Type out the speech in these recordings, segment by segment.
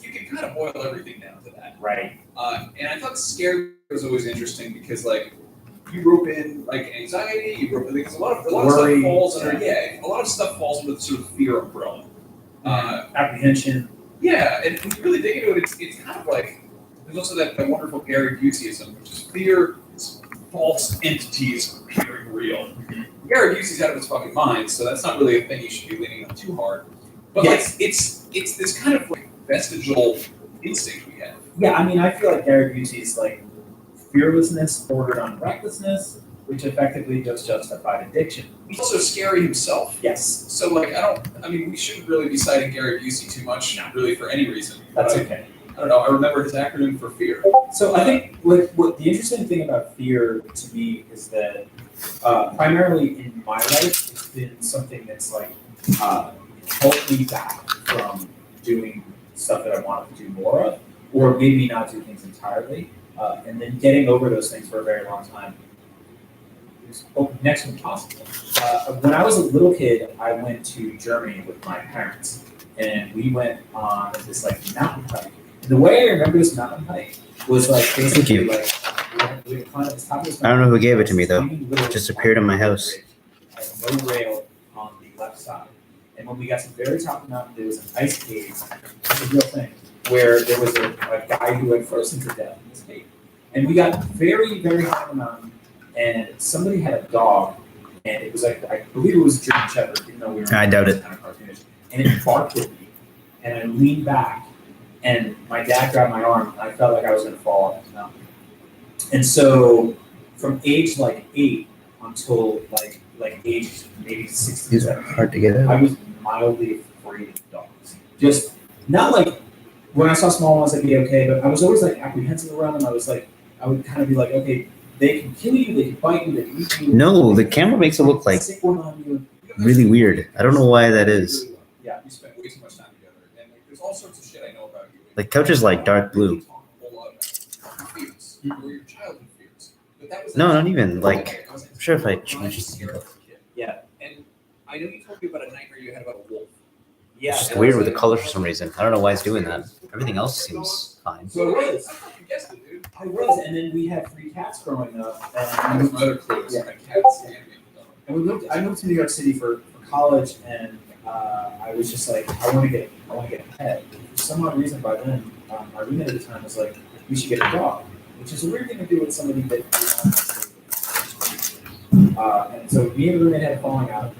you can kind of boil everything down to that. Right. And I thought scary was always interesting because like you rope in like anxiety, you rope in because a lot of Worry, stuff falls under a lot of stuff falls under the sort of fear umbrella. Apprehension. Yeah, and when you really dig into it, it's kind of like there's also that wonderful Gary Buseyism, which is fear is false entities appearing real. Mm-hmm. Gary Busey's out of his fucking mind, so that's not really a thing you should be leaning on too hard. But like it's this kind of like vestigial instinct we have. Yeah, I mean, I feel like Gary Busey's like fearlessness bordered on recklessness, which effectively just justified addiction. He's also scary himself. Yes. So like we shouldn't really be citing Gary Busey too much, really for any reason. That's okay. I don't know. I remember his acronym for fear. So I think what the interesting thing about fear to me is that primarily in my life, it's been something that's like held me back from doing stuff that I wanted to do more of, or maybe not do things entirely, and then getting over those things for a very long time. Next to impossible. When I was a little kid, I went to Germany with my parents, and we went on this like mountain hike. And the way I remember this mountain hike was like basically like we would climb at the top of this mountain. I don't know who gave it to me though. It just appeared in my house. No rail on the left side, and when we got to the very top of the mountain, there was an ice cave. It's a real thing where there was a guy who had frozen to death in this cave, and we got very, very high on the mountain. And somebody had a dog, and it was like, I believe it was a German Shepherd, even though we were I doubt it. Kind of cartoonish. And it barked at me, and I leaned back, and my dad grabbed my arm, and I felt like I was going to fall off the mountain. And so, from age like 8 until like age maybe 16, These are hard to get I out. was mildly afraid of dogs. Just not like when I saw small ones, I'd be okay, but I was always like apprehensive around them. I would kind of be like, okay. They can kill you, they can bite you, they can eat you. No, the camera makes it look like really weird. I don't know why that is. Yeah, we spent way too much time together, and like, there's all sorts of shit I know about you. The couch is like dark blue. No, not even. Like, I'm sure if I change it. Yeah. And I know you told me about a nightmare you had about a wolf. Yeah. It's just weird with the color for some reason. I don't know why it's doing that. Everything else seems fine. So it was. I fucking guessed it, dude. I was, and then we had 3 cats growing up. That And was my other clue. Yeah. Cats. And I moved to New York City for college, and I was just like, I want to get a pet. For some odd reason, by then, my roommate at the time was like, we should get a dog, which is a weird thing to do with somebody that. And so me and the roommate had a falling out,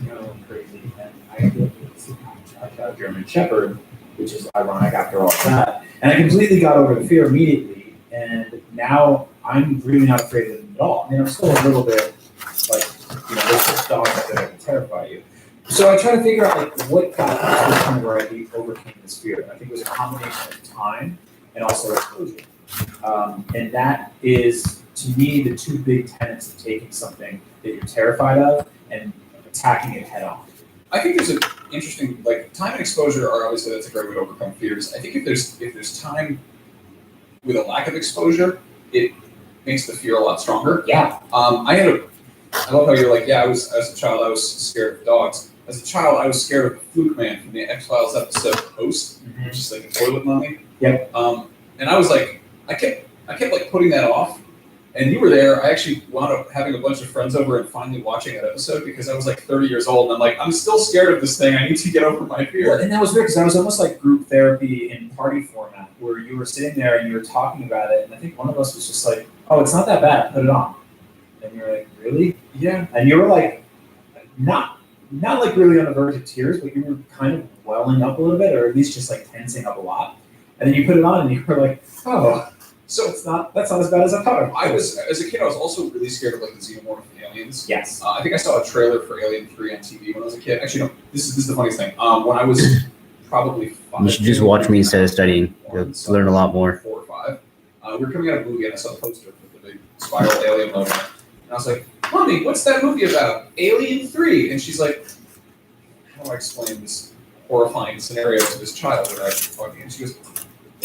crazy, and I ended up with a German Shepherd, which is ironic after all that. And I completely got over the fear immediately, and now I'm really not afraid of them at all. I mean, I'm still a little bit like, there's just dogs out there that can terrify you. So I try to figure out like what got to the point where I overcame this fear. And I think it was a combination of time and also exposure. And that is, to me, the 2 big tenets of taking something that you're terrified of and attacking it head on. I think there's an interesting, like, time and exposure are obviously, that's a great way to overcome fears. I think if there's time with a lack of exposure, it makes the fear a lot stronger. Yeah. I love how you're like, yeah, as a child, I was scared of dogs. As a child, I was scared of the Fluke Man from the X-Files episode Host, which is like a toilet mummy. Yep. And I was like, I kept like putting that off. And you were there. I actually wound up having a bunch of friends over and finally watching that episode because I was like 30 years old. And I'm like, I'm still scared of this thing. I need to get over my fear. Well, and that was weird because I was almost like group therapy in party format where you were sitting there and you were talking about it. And I think one of us was just like, oh, it's not that bad. Put it on. And you're like, really? Yeah. And you were like, not like really on the verge of tears, but you were kind of welling up a little bit, or at least just like tensing up a lot. And then you put it on and you were like, oh, so that's not as bad as I thought. As a kid, I was also really scared of like the xenomorph aliens. Yes. I think I saw a trailer for Alien 3 on TV when I was a kid. Actually, no, this is the funniest thing. When I was probably 5. You should just watch me instead of studying. You'll learn a lot more. 4 or 5. We were coming out of a movie and I saw the poster with the big spiral alien logo. And I was like, Mommy, what's that movie about? Alien 3. And she's like, how do I explain this horrifying scenario to this child that I'm talking? And she goes,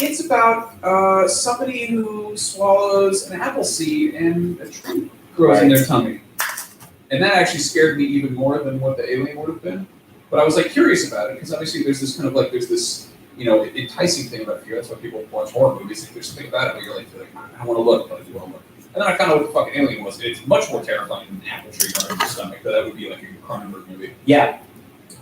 it's about somebody who swallows an apple seed and a tree grows in their tummy. And that actually scared me even more than what the alien would have been. But I was like curious about it because obviously there's this kind of like, there's this enticing thing about fear. That's why people watch horror movies. There's something about it where you're like I want to look, but I do want to look. And then I found out what the fucking alien was. It's much more terrifying than an apple tree growing in your stomach. That would be like a Cronenberg movie. Yeah.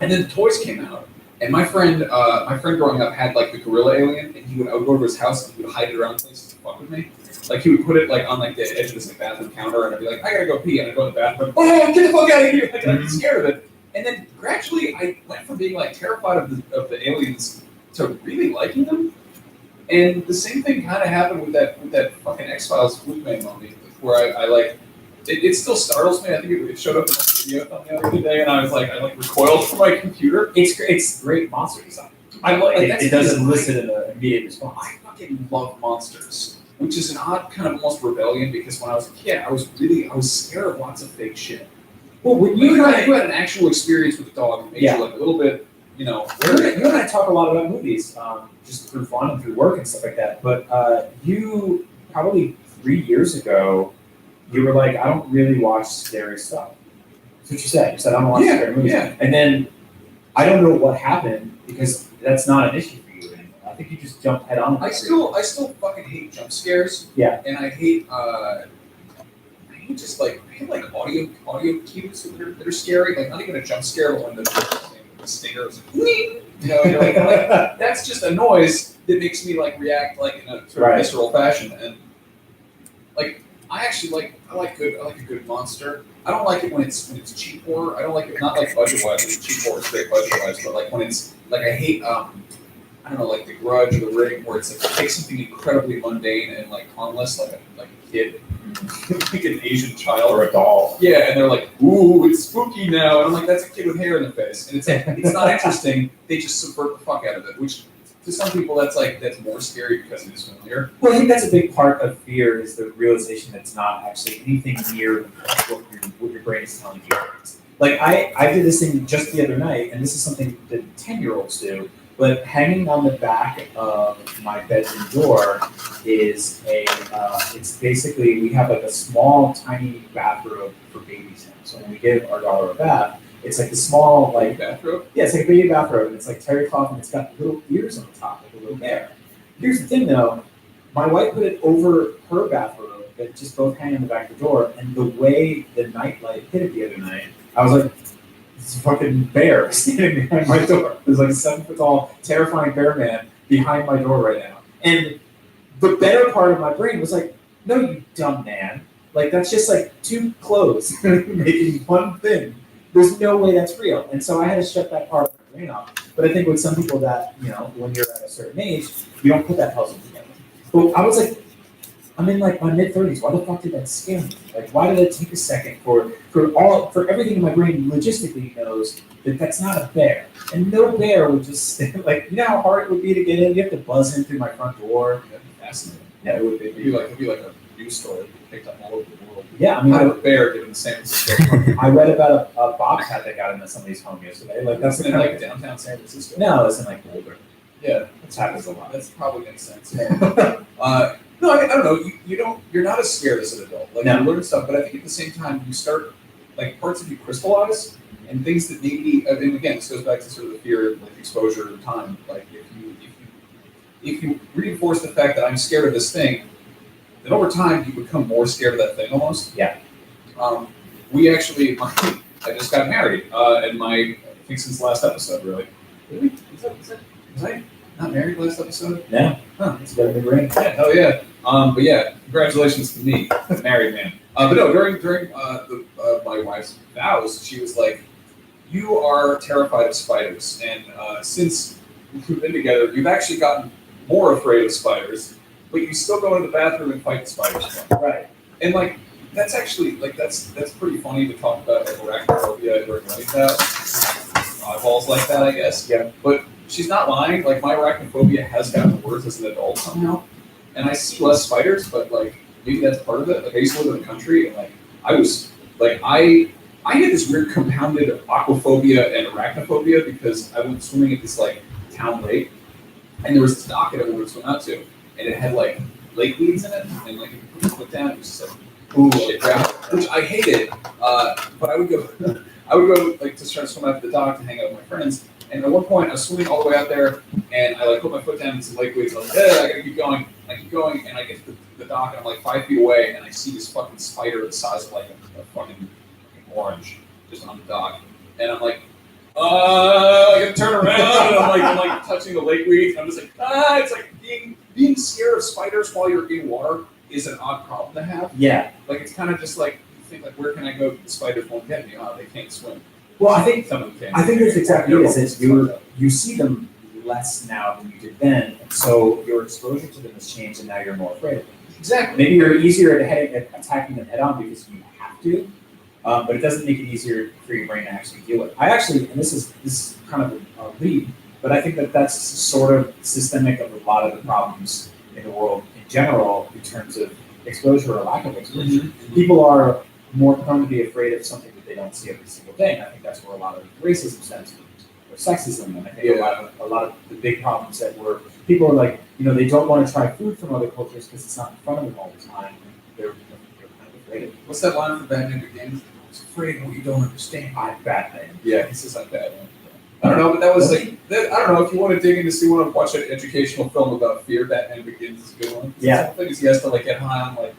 And then the toys came out. And my friend growing up had like the gorilla alien, and I would go over to his house and he would hide it around places to fuck with me. Like he would put it like on like the edge of this like bathroom counter, and I'd be like, I gotta go pee, and I'd go in the bathroom, oh, get the fuck out of here! Like I'd be scared of it. And then gradually, I went from being like terrified of the aliens to really liking them. And the same thing kind of happened with that fucking X-Files Fluke mummy, where I like. It still startles me. I think it showed up in my video on the other day, and I recoiled from my computer. It's great monster design. I like it doesn't elicit an immediate response. I fucking love monsters, which is an odd kind of almost rebellion because when I was a kid, I was scared of lots of fake shit. Well, when you had an actual experience with a dog, it made you like a little bit, You and I talk a lot about movies, just through fun and through work and stuff like that. But you probably 3 years ago. You were like, I don't really watch scary stuff. That's what you said. You said, I don't watch scary movies. Yeah. And then I don't know what happened because that's not an issue for you anymore. I think you just jumped head on. I still fucking hate jump scares. Yeah. And I hate audio cues that are scary. Like not even a jump scare, but when the stinger is like, you're like that's just a noise that makes me like react like in a sort of visceral fashion. And like I like a good monster. I don't like it when it's cheap horror. I don't like it not like budget wise. Cheap horror is great budget wise, but like when it's like I hate I don't know, like The Grudge or The Ring, where it's like take something incredibly mundane and like harmless, like a kid, like an Asian child or a doll. Yeah, and they're like, ooh, it's spooky now, and I'm like, that's a kid with hair in the face, and it's like it's not interesting. They just subvert the fuck out of it, which. To some people, that's more scary because it is familiar. Well, I think that's a big part of fear is the realization that it's not actually anything near what your brain is telling you. Like I did this thing just the other night, and this is something that 10-year-olds do. But hanging on the back of my bedroom door is it's basically we have like a small, tiny bathrobe for babies now. So when we give our daughter a bath. It's like the small, like bathrobe. Yeah, it's like a baby bathrobe, and it's like terry cloth, and it's got little ears on the top, like a little bear. Here's the thing, though: my wife put it over her bathrobe that just both hang on the back of the door, and the way the nightlight hit it the other night, I was like, "It's a fucking bear standing behind my door." There's like a 7-foot-tall, terrifying bear man behind my door right now, and the better part of my brain was like, "No, you dumb man! Like that's just like two clothes making one thing." There's no way that's real. And so I had to shut that part of my brain off. But I think with some people that, when you're at a certain age, you don't put that puzzle together. But I was like, I'm in like my mid-30s. Why the fuck did that scare me? Like, why did it take a second for everything in my brain logistically knows that that's not a bear. And no bear would just, like, you know how hard it would be to get in? You have to buzz in through my front door. That'd be fascinating. Yeah, it would be. It'd be like a news story picked up all over the world. Yeah, I mean, a bear given the San Francisco. I read about a bobcat that got into somebody's home yesterday. Like that's in like downtown San Francisco. No, it's in like Boulder. Yeah, that happens a lot. That's probably makes sense. No, I don't know. You're not as scared as an adult. Like you learn stuff, but I think at the same time you start like parts of you crystallize and things that maybe. And again, this goes back to sort of the fear of like exposure and time. Like if you reinforce the fact that I'm scared of this thing. And over time, you become more scared of that thing almost. Yeah. We actually, I just got married, and I think since the last episode, really. Really? Was I not married last episode? No. Huh. It's got a big ring. Yeah, hell yeah. But yeah, congratulations to me, married man. But no, during my wife's vows, she was like, "You are terrified of spiders, and since we've been together, you've actually gotten more afraid of spiders." But you still go into the bathroom and fight the spiders. Right. And like that's actually like that's pretty funny to talk about like arachnophobia during wedding vows. Eyeballs like that, I guess. Yeah. But she's not lying. Like my arachnophobia has gotten worse as an adult somehow. And I see less spiders, but like maybe that's part of it. Like I used to live in the country and like I was like I had this weird compounded aquaphobia and arachnophobia because I went swimming at this like town lake and there was this dock that everyone would swim out to. And it had like lake weeds in it, and like if you put your foot down, it was just like, ooh, shit, which I hated. But I would go like to try to swim out to the dock to hang out with my friends, And at one point, I was swimming all the way out there, and I like put my foot down in some lake weights. I was like, I gotta keep going. I keep going, and I get to the dock, and I'm like 5 feet away, and I see this fucking spider the size of like a fucking orange just on the dock, and I'm like, I gotta turn around, and I'm like touching the lake weeds, and I'm just like, it's like being scared of spiders while you're in water is an odd problem to have. Yeah. Like it's kind of just like you think like, where can I go? The spiders won't get me. Oh, they can't swim. Well, I think Some of them can. I think that's exactly it. Is you see them less now than you did then, and so your exposure to them has changed, and now you're more afraid of them. Exactly. Maybe you're easier at attacking them head on because you have to, but it doesn't make it easier for your brain to actually deal with. I actually, and this is kind of a leap, but I think that that's sort of systemic of a lot of the problems in the world in general in terms of exposure or lack of exposure. Mm-hmm. People are more prone to be afraid of something that they don't see every single day. And I think that's where a lot of racism stems from, or sexism, and I think a lot of the big problems that were people are like, they don't want to try food from other cultures because it's not in front of them all the time. They're kind of afraid of it. What's that line from Batman Begins? I was afraid of what you don't understand. I'm Batman. Yeah, he says I'm Batman. I don't know, but that was like, I don't know, if you want to dig into, see, want to watch an educational film about fear, Batman Begins is a good one. Yeah. The thing is, he has to like get high on like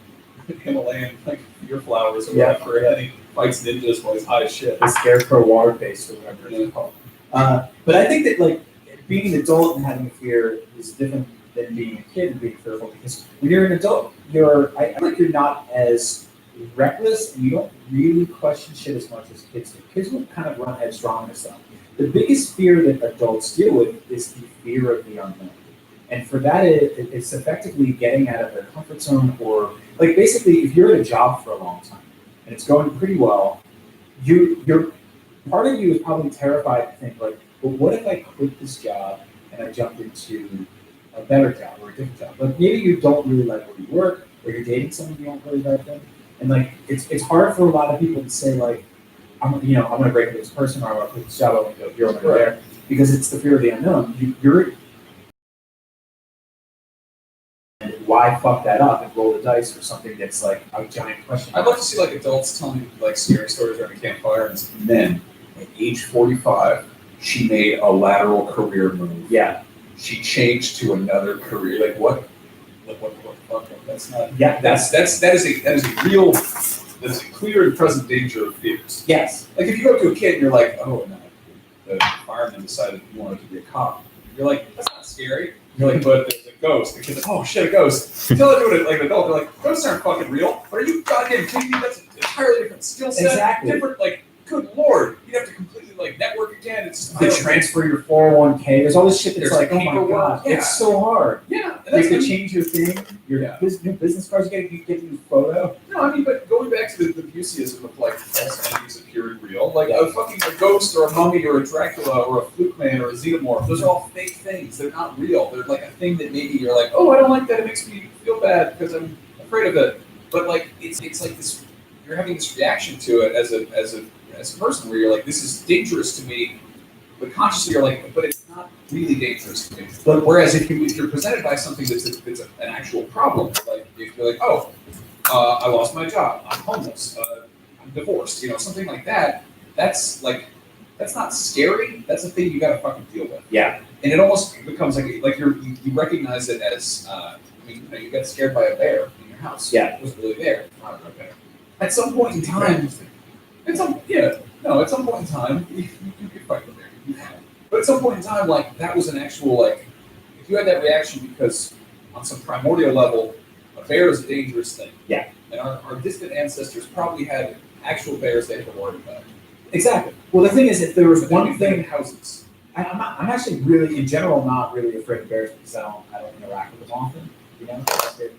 Himalayan like fear flowers or Yeah. whatever, and he fights ninjas while he's high as shit. The scarecrow water paste or whatever it's called. But I think that like being an adult and having a fear is different than being a kid and being fearful, because when you're an adult, I feel like you're not as reckless and you don't really question shit as much as kids do. Kids will kind of run headstrong and stuff. The biggest fear that adults deal with is the fear of the unknown. And for that, it's effectively getting out of their comfort zone, or like basically if you're at a job for a long time and it's going pretty well, you're part of you is probably terrified to think like, well, what if I quit this job and I jumped into a better job or a different job? Like maybe you don't really like where you work, or you're dating someone you don't really like them, and like it's hard for a lot of people to say like, I'm gonna break with this person, or I'm gonna quit this job, I'm gonna go here, I'm gonna go there, because it's the fear of the unknown. You're and why fuck that up and roll the dice for something that's like a giant question? I'd love to see like adults telling like scary stories around a campfire, and then at age 45, she made a lateral career move. Yeah. She changed to another career. Like what? Like what the fuck? That's not. Yeah. That is a real. That's a clear and present danger of fears. Yes. Like if you go up to a kid and you're like, oh no, the fireman decided he wanted to be a cop. You're like, that's not scary. You're like, but there's a ghost. The kid's like, oh shit, a ghost. Tell it to it like an adult. They're like, ghosts aren't fucking real. But are you goddamn kidding me? That's an entirely different skill set. Exactly. Different, like, good lord. You'd have to completely like network again. It's just To transfer your 401k. There's all this shit that's There's like, oh my paperwork. god, Yeah. it's so hard. Yeah. And You that's have to change your thing, your Yeah. new business cards, you get a new photo. No, I mean, but going back to the Buseyism of like false entities appearing real, like a fucking a ghost or a mummy or a Dracula or a fluke man or a xenomorph, those are all fake things. They're not real. They're like a thing that maybe you're like, oh, I don't like that. It makes me feel bad because I'm afraid of it. But like, it's like this. You're having this reaction to it as a person where you're like, this is dangerous to me, but consciously you're like, but it's not really dangerous to me. But whereas if you're presented by something that's an actual problem, like if you're like, oh, I lost my job, I'm homeless, I'm divorced, something like that, that's not scary. That's a thing you got to fucking deal with. Yeah. And it almost becomes like you recognize it as you got scared by a bear in your house. Yeah. It wasn't really there. Not a bear. At some point in time, at some point in time, you could fight the bear. You can. But at some point in time, like that was an actual like, if you had that reaction because on some primordial level, a bear is a dangerous thing. Yeah. And our distant ancestors probably had actual bears they had to worry about. Exactly. Well, the thing is, if there was But one thing thing, in houses. I'm actually really, in general, not really afraid of bears because I don't interact with them often.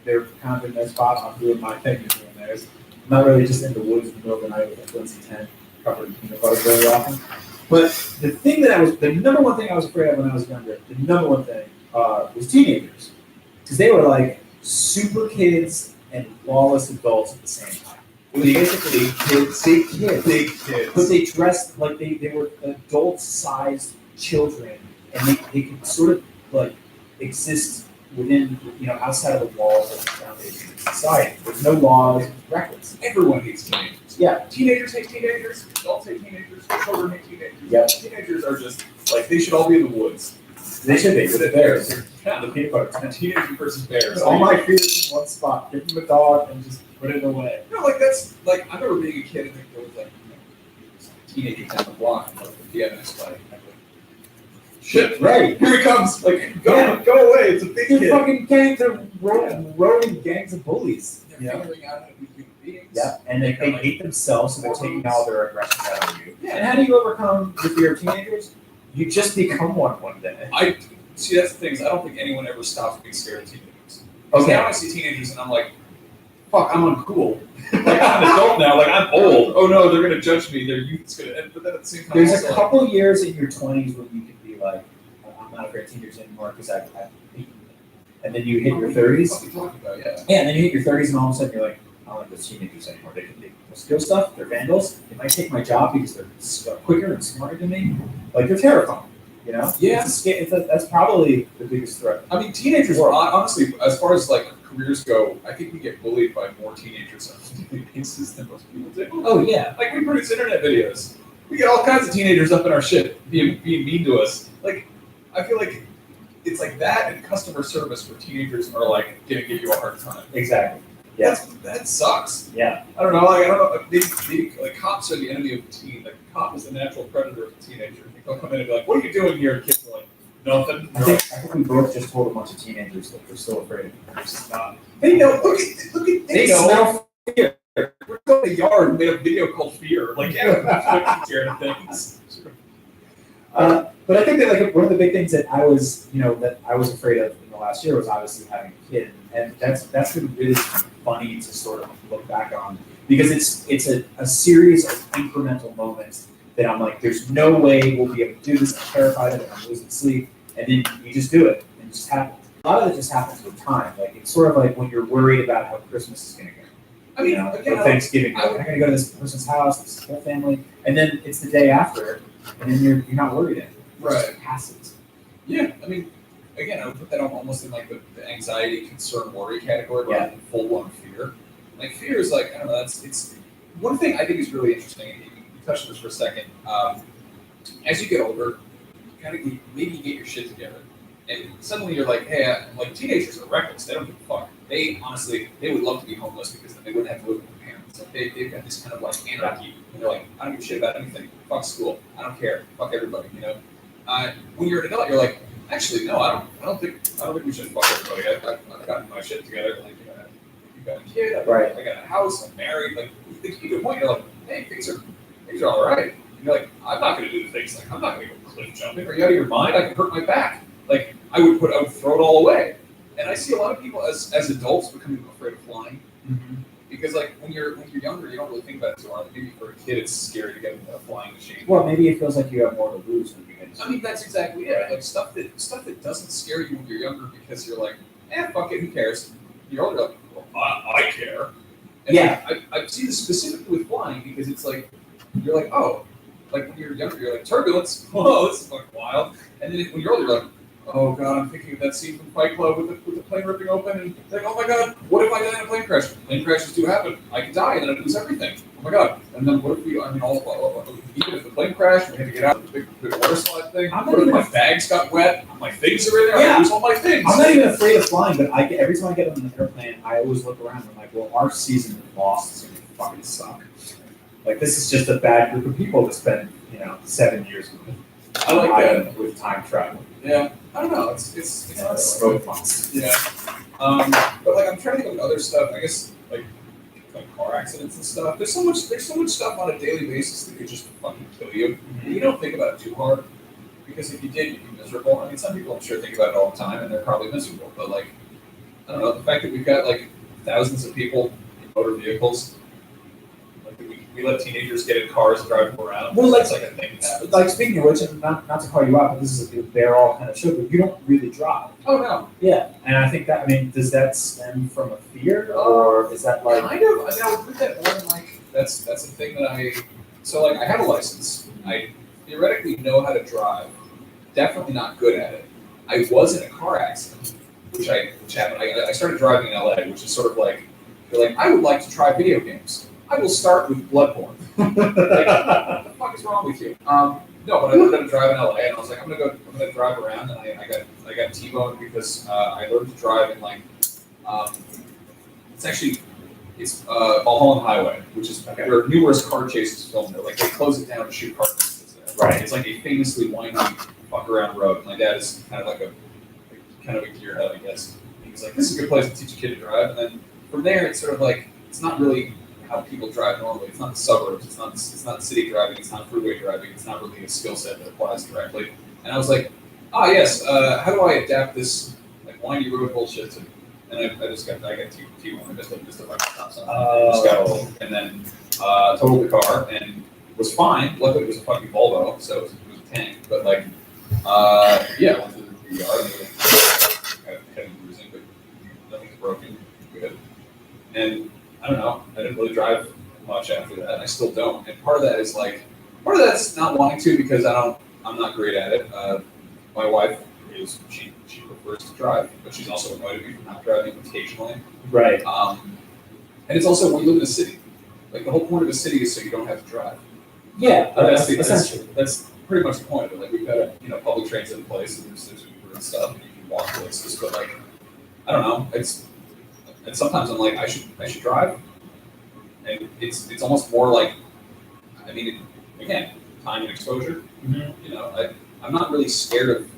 They're kind of in their spot. I'm doing my thing and doing theirs. I'm not really just in the woods in the middle of the night with a flimsy tent covered in peanut butter very often. But the number one thing I was afraid of when I was younger, the number one thing was teenagers, because they were like super kids and lawless adults at the same time. It was basically big kids, but they dressed like they were adult-sized children, and they could sort of like exist within, outside of the walls of the foundation of society. There's no laws, reckless. Everyone hates teenagers. Yeah. Teenagers hate teenagers. Adults hate teenagers. Children hate teenagers. Yep. Teenagers are just like they should all be in the woods. They should be with the bears. Yeah, The peanut butter. teenagers versus bears. All my fears in one spot. Give them a dog and just put it away. No, like that's like I remember being a kid and there was like teenagers down the block and like the DMX like shit, Right. here he comes, like go Yeah. go away, it's a big They're kid. fucking gangs of rolling gangs of bullies. They're figuring out how to be human beings. Yeah, and they hate themselves, so they're taking all their aggression out of you. Yeah. And how do you overcome the fear of teenagers? You just become one day. I see that's the thing is I don't think anyone ever stops being scared of teenagers. Because Okay. now I see teenagers and I'm like, fuck, I'm uncool. Like I'm an adult now, like I'm old. Oh no, they're gonna judge me, their youth's gonna end, but then at the same time There's also, a couple years in your 20s when you can be like, I'm not afraid of teenagers anymore because I've beaten them. And then you hit your 30s. What are you talking about? Yeah. Yeah, and then you hit your 30s and all of a sudden you're like, I don't like those teenagers anymore. They steal stuff, they're vandals, they might take my job because they're quicker and smarter than me. Like, they're terrifying, you know? Yeah. That's probably the biggest threat. I mean, teenagers are honestly, as far as like careers go, I think we get bullied by more teenagers on a daily basis than most people do. Oh, yeah. Like we produce internet videos, we get all kinds of teenagers up in our shit, being mean to us. Like, I feel like it's like that and customer service where teenagers are like gonna give you a hard time. Exactly. Yeah. That sucks. Yeah. I don't know. Like I don't know. Maybe like cops are the enemy of the teen. Like the cop is the natural predator of the teenager. They'll come in and be like, "What are you doing here?" And kids are like, "Nothing." I think we both just told a bunch of teenagers that they're still afraid of teenagers. They know. Look at. They know. smell fear. We're going to the yard and made a video called Fear. Like, yeah, we're scared of things. But I think that like one of the big things that I was, that I was afraid of in the last year was obviously having a kid, and that's been really funny to sort of look back on because it's a series of incremental moments that I'm like, there's no way we'll be able to do this. I'm terrified of it. I'm losing sleep, and then you just do it, and it just happens. A lot of it just happens with time. Like it's sort of like when you're worried about how Christmas is going to go. I mean, or Thanksgiving. I'm going to go to this person's house, this whole family, and then it's the day after, and then you're not worried anymore. It just passes. Yeah, I mean, again, I would put that almost in like the anxiety, concern, worry category rather than full-blown fear. Like fear is like I don't know. It's one thing I think is really interesting. And you touched on this for a second. As you get older, you kind of maybe you get your shit together, and suddenly you're like, hey, like teenagers are reckless. They don't give a fuck. They honestly, they would love to be homeless because then they wouldn't have to live with their parents. Like they've got this kind of like anarchy. And they're like, I don't give a shit about anything. Fuck school. I don't care. Fuck everybody. When you're an adult, you're like, actually, no, I don't think we should fuck everybody. I've gotten my shit together. Like, you've got a kid. I got a house. I'm married. Like, you get to a point, you're like, hey, things are all right. And you're like, I'm not gonna do the things like I'm not gonna go cliff jumping. Are you out of your mind? I can hurt my back. Like, I would throw it all away. And I see a lot of people as adults becoming afraid of flying. Mm-hmm. Because like when you're younger, you don't really think about it too hard. Maybe for a kid, it's scary to get into a flying machine. Well, maybe it feels like you have more to lose when you get into I mean, that's exactly it. Like stuff that doesn't scare you when you're younger because you're like, fuck it, who cares? You're older, like, well, I care. And yeah. like, I see this specifically with flying because it's like you're like, oh, like when you're younger, you're like turbulence. Whoa, this is fucking wild. And then when you're older, you're like, oh god, I'm thinking of that scene from Fight Club with the plane ripping open, and like, oh my god, what if I die in a plane crash? Plane crashes do happen. I could die, and then I'd lose everything. Oh my god. And then what if even if the plane crashed, we had to get out of the big water slide thing. What if my bags got wet? My things are in there. I lose all my things. I'm not even afraid of flying, but every time I get on an airplane, I always look around and I'm like, well, our season of Lost is going to fucking suck. Like, this is just a bad group of people to spend, 7 years with. I like that. With time travel. Yeah. I don't know. It's not smoke months. Yeah. But like I'm trying to think of other stuff. I guess like car accidents and stuff. There's so much stuff on a daily basis that could just fucking kill you. Mm-hmm. You don't think about it too hard because if you did, you'd be miserable. I mean, some people I'm sure think about it all the time and they're probably miserable. But like, I don't know, the fact that we've got like thousands of people in motor vehicles. We let teenagers get in cars and drive them around. Well, that's like a thing that happens. Like speaking of which, and not to call you out, but this is a bear all kind of show, but you don't really drive. Oh no. Yeah, and I think that does that stem from a fear, or is that like kind of? I mean, I would put that more in like that's a thing that I have a license. I theoretically know how to drive. Definitely not good at it. I was in a car accident, which happened. I started driving in LA, which is sort of like you're like I would like to try video games. I will start with Bloodborne. Like, what the fuck is wrong with you? No, but I learned how to drive in LA, and I was like, I'm gonna drive around, and I got T-boned because I learned to drive in like, it's Mulholland Highway, which is where numerous car chases filmed there. Like they close it down to shoot car chases there. Right. It's like a famously windy fuck around road. My dad is kind of like a gearhead, I guess. He's like, this is a good place to teach a kid to drive, and then from there, it's sort of like it's not really how people drive normally. It's not the suburbs. It's not city driving. It's not freeway driving. It's not really a skill set that applies directly. And I was like, yes. How do I adapt this like windy road bullshit to? And I got T1. I missed a fucking stop sign. And then totaled the car and was fine. Luckily, it was a fucking Volvo, so it was a tank. But like, went to the yard and heavy bruising, but nothing's broken. Good. And I don't know. I didn't really drive much after that. I still don't. And part of that's not wanting to because I'm not great at it. My wife she prefers to drive, but she's also annoyed at me for not driving occasionally. Right. And it's also when you live in a city. Like the whole point of a city is so you don't have to drive. Yeah, that's pretty much the point of it. Like we've got public transit in place, and there's Uber and stuff, and you can walk places. But like, I don't know. And sometimes I'm like, I should drive, and it's almost more like, I mean, again, time and exposure. Mm-hmm. I'm not really scared of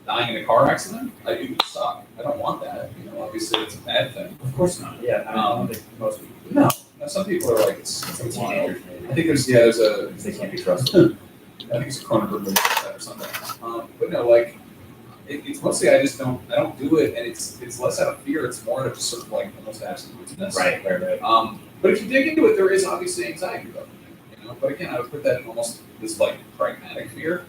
dying in a car accident. I do suck. I don't want that. Obviously it's a bad thing. Of course not. Yeah, I don't think most people. No, some people are like it's wild. I think there's a they can't be trusted. I think it's a Cronenberg movie like that or something. But no, like it's mostly I don't do it, and it's less out of fear. It's more out of just sort of like almost absoluteness. Right. But if you dig into it, there is obviously anxiety about it. But again, I would put that in almost this like pragmatic fear.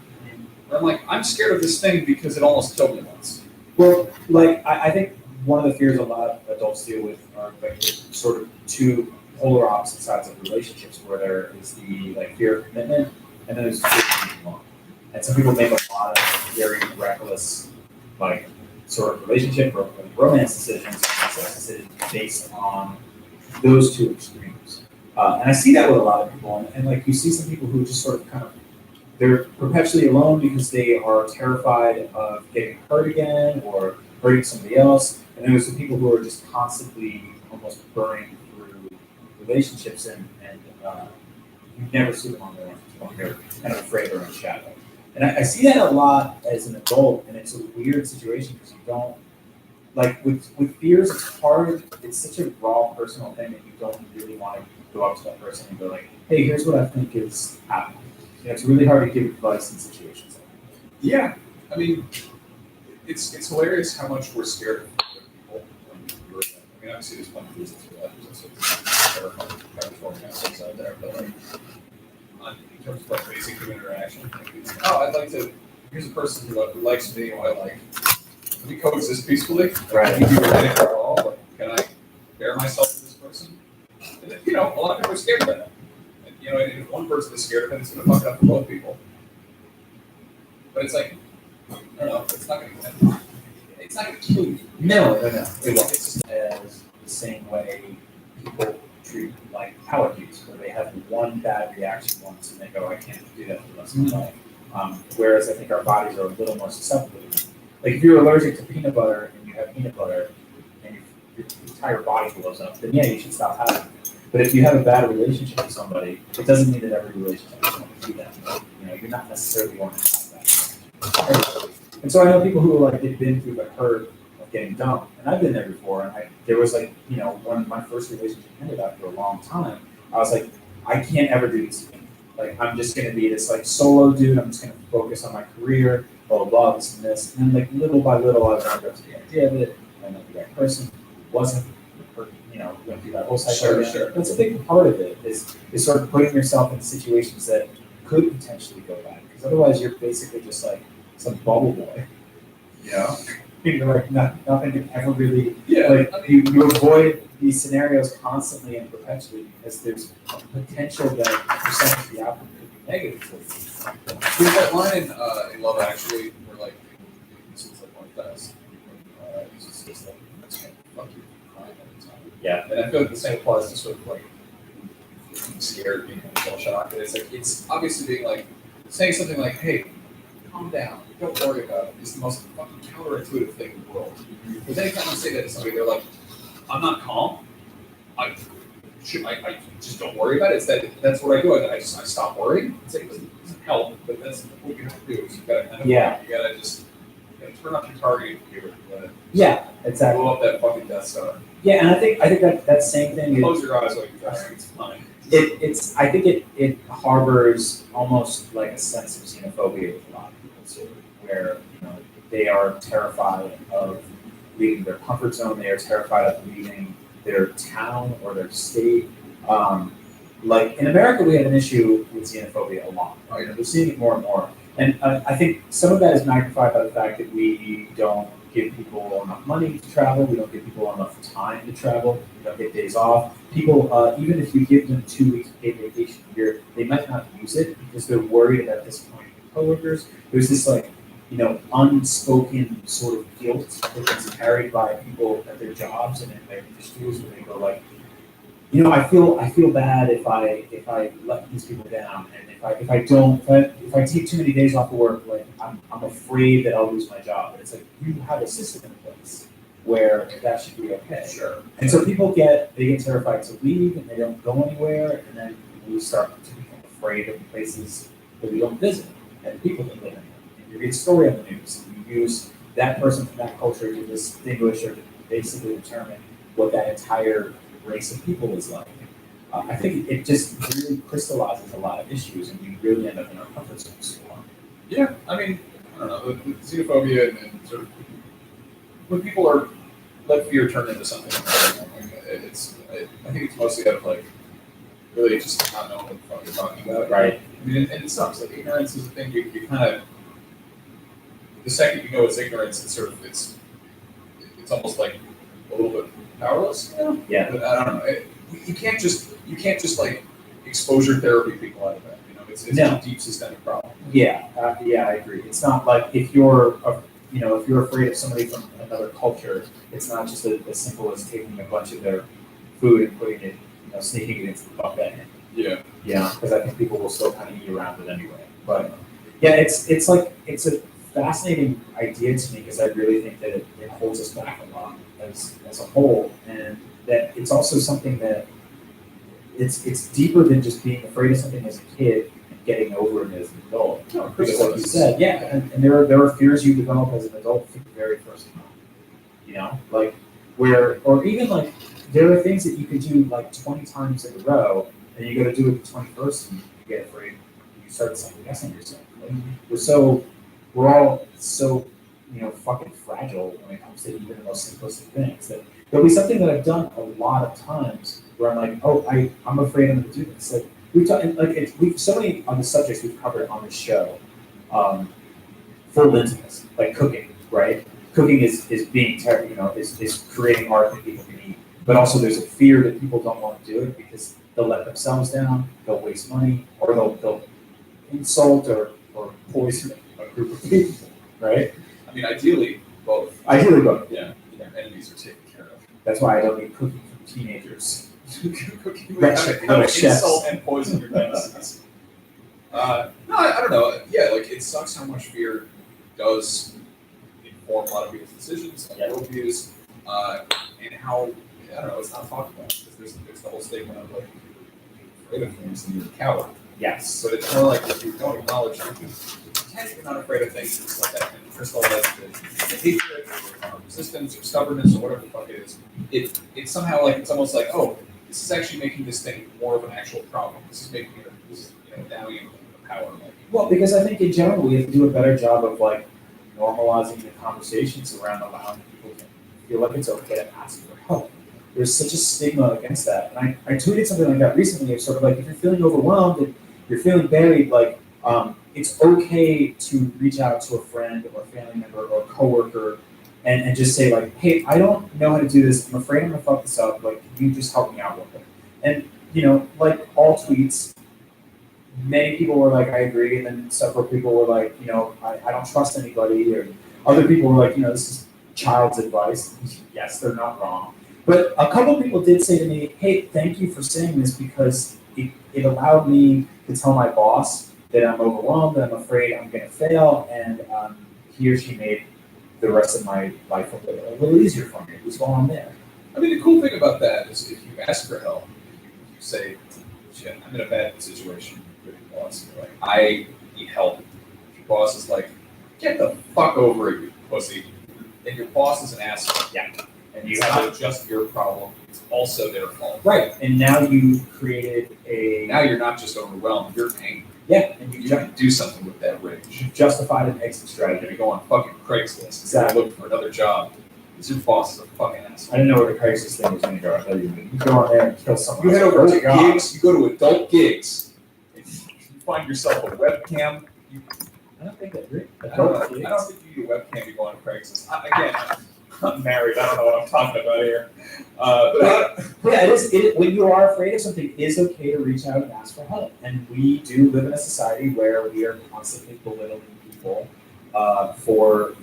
Where I'm like, I'm scared of this thing because it almost killed me once. Well, like I think one of the fears a lot of adults deal with are like sort of two polar opposite sides of relationships, where there is the like fear of commitment, and then there's fear of being alone. And some people make a lot of very reckless, like sort of relationship or romance decisions, or sex decisions based on those two extremes. And I see that with a lot of people, and like you see some people who just sort of kind of they're perpetually alone because they are terrified of getting hurt again or hurting somebody else. And then there's the people who are just constantly almost burning through relationships and you never see them on their own. They're kind of afraid they're in shadow. And I see that a lot as an adult, and it's a weird situation because you don't, like with fears, it's hard, it's such a raw personal thing that you don't really want to go up to that person and go like, hey, here's what I think is happening. It's really hard to give advice in situations like that. Yeah, I mean, it's hilarious how much we're scared of people. I mean, obviously there's plenty of reasons for that. There's also terrifying predatory assets out there, but like, in terms of like basic human interaction, like, here's a person who likes me, who I like. Can we coexist peacefully? Right. Can we be romantic at all? Like, can I bear myself to this person? And then, a lot of people are scared of that. And if one person is scared of it, it's going to fuck up for both people. But it's like, I don't know, it's not going to kill you. No. It's just as the same way people treat like allergies, where they have one bad reaction once and they go, I can't do that for the rest of my life. Whereas I think our bodies are a little more susceptible. Like if you're allergic to peanut butter and you have peanut butter and your entire body blows up, then yeah, you should stop having it. But if you have a bad relationship with somebody, it doesn't mean that every relationship is going to do that. You're not necessarily going to have that. And so I know people who are like, they've been through the hurt of getting dumped, and I've been there before. And there was like, when my first relationship ended after a long time, I was like, I can't ever do this again. Like, I'm just going to be this like solo dude. I'm just going to focus on my career, blah, blah, blah, this and this. And like little by little, I warmed up to the idea of it. And like that person wasn't, went through that whole cycle. Sure. That's a big part of it is sort of putting yourself in situations that could potentially go bad. Because otherwise you're basically just like some bubble boy. Yeah. You're like nothing can ever really I mean, you avoid these scenarios constantly and perpetually because there's a potential that percentage of the outcome could be negative. There's that line in Love Actually where like this is like one fast. It's just like fuck you. Yeah. And I feel like the same applies to sort of like being scared, being shell shocked. It's like it's obviously being like saying something like, "Hey, calm down, don't worry about it," is the most fucking counterintuitive thing in the world. Because anytime you say that to somebody, they're like, "I'm not calm. I just don't worry about it." That's what I do. I stop worrying. It's like it doesn't help, but that's what you have to do. Is you gotta kind of you gotta just turn up your targeting computer. Exactly. Blow up that fucking Death Star. Yeah, and I think that same thing. Close your eyes like it's fine. I think it harbors almost like a sense of xenophobia with a lot of people too, where they are terrified of leaving their comfort zone. They are terrified of leaving their town or their state. Like in America, we have an issue with xenophobia a lot. Right? We're seeing it more and more, and I think some of that is magnified by the fact that we don't give people enough money to travel. We don't give people enough time to travel. We don't get days off. People, even if you give them 2 weeks paid vacation a year, they might not use it because they're worried about disappointing their coworkers. There's this unspoken sort of guilt that gets carried by people at their jobs and in their industries where they go like, I feel bad if I let these people down, and if I take too many days off of work, like I'm afraid that I'll lose my job. And it's like you have a system in place where that should be okay. Sure. And so people get terrified to leave, and they don't go anywhere, and then we start to become afraid of the places that we don't visit and the people that live in them. And you read a story on the news, and you use that person from that culture to distinguish or to basically determine what that entire race of people is like. I think it just really crystallizes a lot of issues, and we really end up in our comfort zones. Yeah, I mean, I don't know, the xenophobia and sort of when people are let fear turn into something. I think it's mostly out of like really just not knowing what the fuck you're talking about. Right. I mean, and it sucks. Like ignorance is a thing you kind of the second you know it's ignorance, it's almost like a little bit powerless. Yeah. But I don't know. You can't just like exposure therapy people out of that. It's a deep systemic problem. Yeah, I agree. It's not like if you're afraid of somebody from another culture, it's not just as simple as taking a bunch of their food and putting it, sneaking it into the buffet. Yeah. Yeah, because I think people will still kind of eat around it anyway. But yeah, it's a fascinating idea to me because I really think that it holds us back a lot as a whole, and that it's also something that it's deeper than just being afraid of something as a kid and getting over it as an adult. No, because like you said, and there are fears you develop as an adult for the very first time. Like or even like there are things that you could do like 20 times in a row, and you go to do it the 21st, and you get afraid. You start second guessing yourself. Like, we're all so fucking fragile when it comes to even the most simplistic things. That there'll be something that I've done a lot of times where I'm like, oh, I'm afraid I'm going to do this. Like we've talked, we've so many on the subjects we've covered on this show. Full intimacy, like cooking, right? Cooking is being is creating art that people can eat, but also there's a fear that people don't want to do it because they'll let themselves down, they'll waste money, or they'll insult or poison a group of people, right? I mean, ideally both. Yeah. Their enemies are taken care of. That's why I don't need cooking from teenagers. Cooking with kind of insult and poison your nemesis. No, I don't know. Yeah, like it sucks how much fear does inform a lot of people's decisions and worldviews, and how I don't know. It's not talked about because there's the whole statement of like, if you're afraid of things, then you're a coward. Yes. But it's more like if you don't acknowledge you're not afraid of things, it's like that kind of crystallized the hatred or resistance or stubbornness or whatever the fuck it is. It's somehow like it's almost like, oh, this is actually making this thing more of an actual problem. This is making it valuing the power. Well, because I think in general we have to do a better job of like normalizing the conversations around allowing people to feel like it's okay to ask for help. There's such a stigma against that. And I tweeted something like that recently. It's sort of like if you're feeling overwhelmed and you're feeling buried, like it's okay to reach out to a friend or a family member or a coworker and just say like, hey, I don't know how to do this. I'm afraid I'm gonna fuck this up. Like, can you just help me out with it? And like all tweets, many people were like, I agree, and then several people were like, I don't trust anybody, or other people were like, this is child's advice. Yes, they're not wrong. But a couple of people did say to me, hey, thank you for saying this because it allowed me to tell my boss that I'm overwhelmed, that I'm afraid I'm going to fail, and he or she made the rest of my life a little easier for me. It was going on there. I mean, the cool thing about that is if you ask for help, if you say, shit, I'm in a bad situation with your boss, you're like, I need help. If your boss is like, get the fuck over it, you pussy. And your boss is an asshole. Yeah. And you It's have not just your problem, it's also their fault. right. And now you created a Now you're not just overwhelmed, you're angry. yeah, and You can do something with that rage. you've justified an exit You're strategy. gonna go on fucking Craigslist Exactly. and look for another job. Because your boss is a fucking asshole. I didn't know where the crisis thing was going to go. I thought you go on there and kill someone. You head else. over to Oh, God. gigs, you go to adult gigs, and you find yourself a webcam. I don't think that really. I don't think you need a webcam to go on Craigslist. Again, I'm married, I don't know what I'm talking about here. Yeah, it is. When you are afraid of something, it is okay to reach out and ask for help. And we do live in a society where we are constantly belittling people for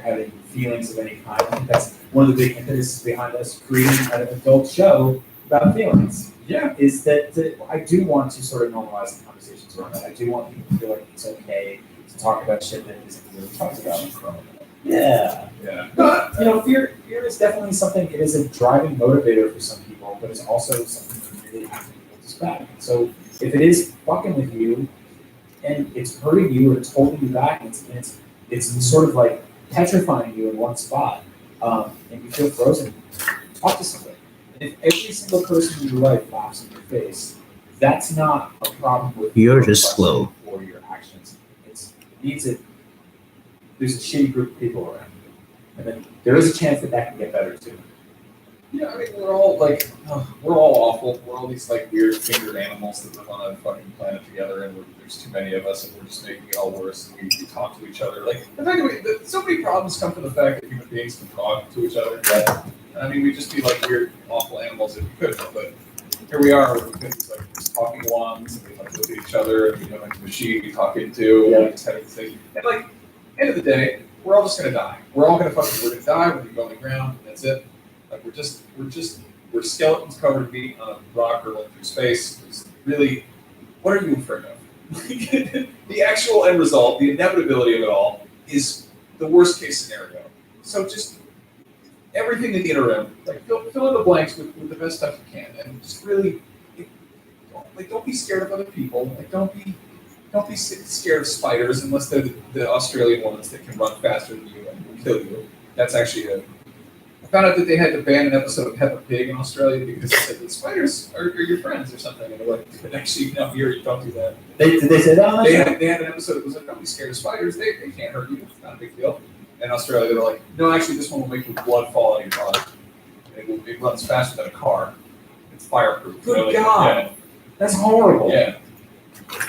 having feelings of any kind. I think that's one of the big impetuses behind us creating an adult show about feelings. Yeah. Is that I do want to sort of normalize the conversations around that. I do want people to feel like it's okay to talk about shit that isn't really talked about. Yeah. Yeah. But fear is definitely something. It is a driving motivator for some people, but it's also something you really have to be able to spec. So if it is fucking with you, and it's hurting you, or it's holding you back, and it's sort of like petrifying you in one spot, and you feel frozen, talk to somebody. And if every single person in your life laughs in your face, that's not a problem with You're your just question slow. or your actions. It needs it. There's a shitty group of people around you. And then there is a chance that can get better too. Yeah, I mean, we're all awful. We're all these like weird fingered animals that live on a fucking planet together, and there's too many of us, and we're just making it all worse. And we talk to each other. Like, the fact that so many problems come from the fact that human beings can talk to each other. Yeah. I mean, we'd just be like weird, awful animals if we couldn't. But here we are with these like these talking wands, and we like look at each other, and we have like a machine we talk into, and we just have this thing. And like, end of the day, we're all just gonna die. We're all gonna we're gonna die. We're gonna go on the ground. And that's it. Like we're skeletons covered in meat on a rock hurtling through space. It's really, what are you afraid of? The actual end result, the inevitability of it all, is the worst case scenario. So just everything in the interim, like fill in the blanks with the best stuff you can, and just really, don't be scared of other people. Like don't be scared of spiders unless they're the Australian ones that can run faster than you and will kill you. That's actually I found out that they had to ban an episode of Peppa Pig in Australia because they said that spiders are your friends or something. And they're like, but actually, no, here you don't do that. Did they say that on the show? They had an episode that was like, don't be scared of spiders. They can't hurt you. It's not a big deal. In Australia, they're like, no, actually, this one will make your blood fall out of your body. It runs faster than a car. It's fireproof. Good God. That's horrible. Yeah.